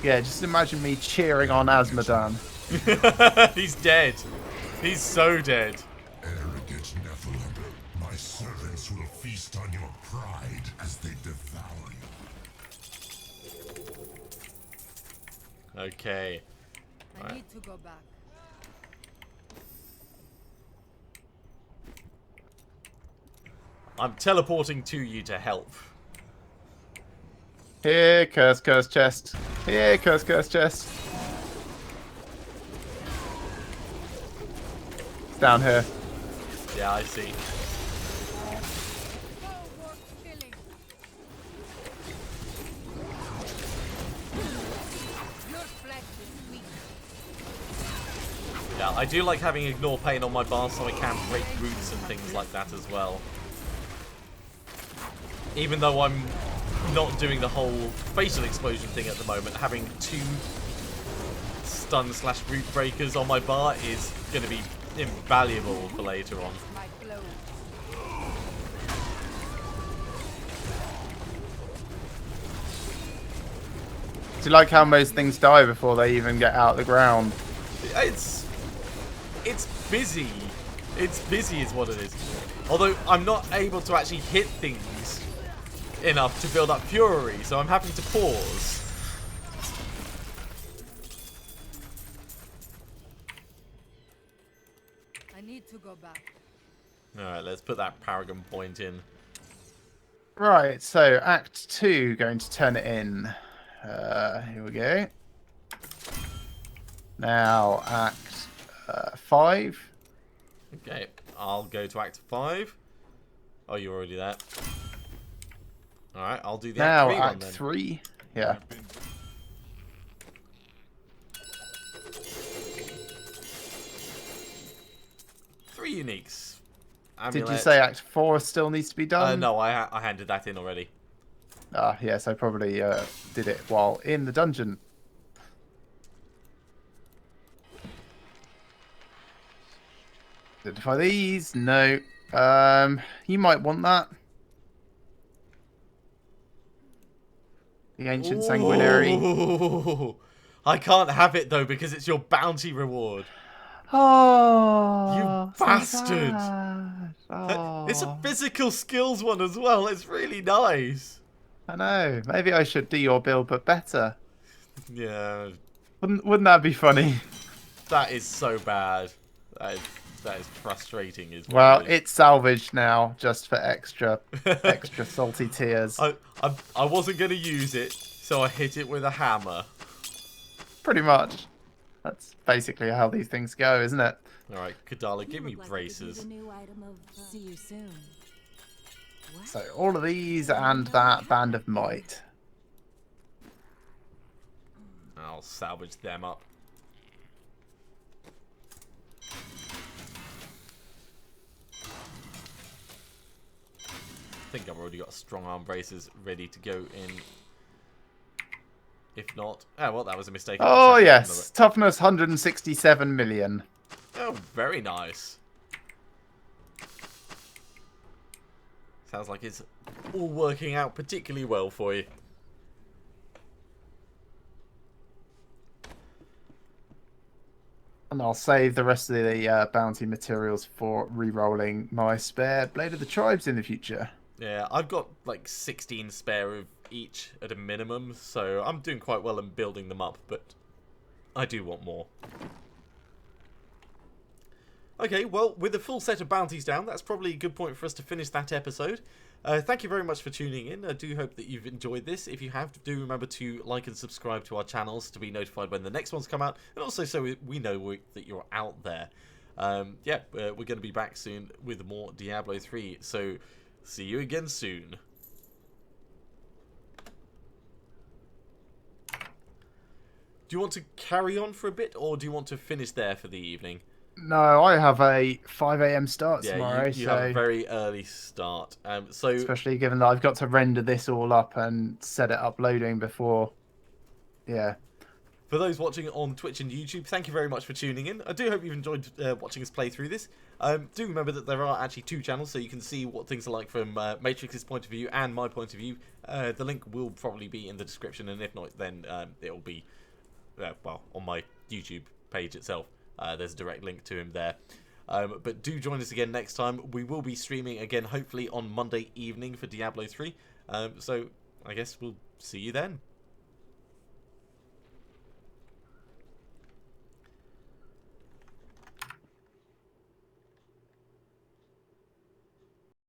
Yeah, just imagine me cheering on Asmodan. He's dead. He's so dead. arrogant Nephilim. My servants will feast on your pride as they devour you. Okay. I Right. need to go back. I'm teleporting to you to help. Here, curse chest. Here, curse chest. It's down here. Yeah, I see. No worth killing. Your flesh is weak. Yeah, I do like having ignore pain on my bar so I can break roots and things like that as well. Even though I'm not doing the whole facial explosion thing at the moment, having 2 stun/root breakers on my bar is going to be invaluable for later on. My blow. Do you like how most things die before they even get out of the ground? It's busy. It's busy is what it is. Although I'm not able to actually hit things enough to build up fury, so I'm having to pause. I need to go back. Alright, let's put that Paragon point in. Right, so Act 2, going to turn it in. Here we go. Now, Act 5. Okay, I'll go to Act 5. Oh, you're already there. Alright, I'll do the Now, Act 3 one Act then. 3. Yeah. Three uniques. Did you Amulet. say Act 4 still needs to be done? No, I handed that in already. Ah, yes, I probably did it while in the dungeon. Identify these. No. You might want that. The Ancient Sanguinary. Ooh. I can't have it though because it's your bounty reward. Oh, You so bastard. sad. It's a Oh, physical skills one as well. It's really nice. I know. Maybe I should do your build, but better. Yeah, Wouldn't that be funny? that is so bad. That is frustrating as Well, well. it's salvaged now, just for extra salty tears. I wasn't gonna use it, so I hit it with a hammer. Pretty much. That's basically how these things go, isn't it? All right, Kadala, You give me look like it could use braces. a new item of, see you soon. What? So all of these and that Band of Might. I'll salvage them up. I think I've already got strong arm braces ready to go in. If not, oh well, that was a mistake. Oh yes, toughness 167 million. Oh, very nice. Sounds like it's all working out particularly well for you. And I'll save the rest of the bounty materials for re-rolling my spare Blade of the Tribes in the future. Yeah, I've got like 16 spare of each at a minimum, so I'm doing quite well in building them up, but I do want more. Okay, well, with a full set of bounties down, that's probably a good point for us to finish that episode. Thank you very much for tuning in. I do hope that you've enjoyed this. If you have, do remember to like and subscribe to our channels to be notified when the next ones come out, and also so we know that you're out there. Yeah, we're going to be back soon with more Diablo 3, so see you again soon. Do you want to carry on for a bit, or do you want to finish there for the evening? No, I have a 5 AM start Yeah, tomorrow, you so have a very early start. So especially given that I've got to render this all up and set it uploading before. Yeah. for those watching on Twitch and YouTube, thank you very much for tuning in. I do hope you've enjoyed watching us play through this. Do remember that there are actually 2 channels, so you can see what things are like from Matrix's point of view and my point of view. The link will probably be in the description, and if not, then it'll be well on my YouTube page itself. There's a direct link to him there. But do join us again next time. We will be streaming again, hopefully on Monday evening for Diablo 3. So I guess we'll see you then.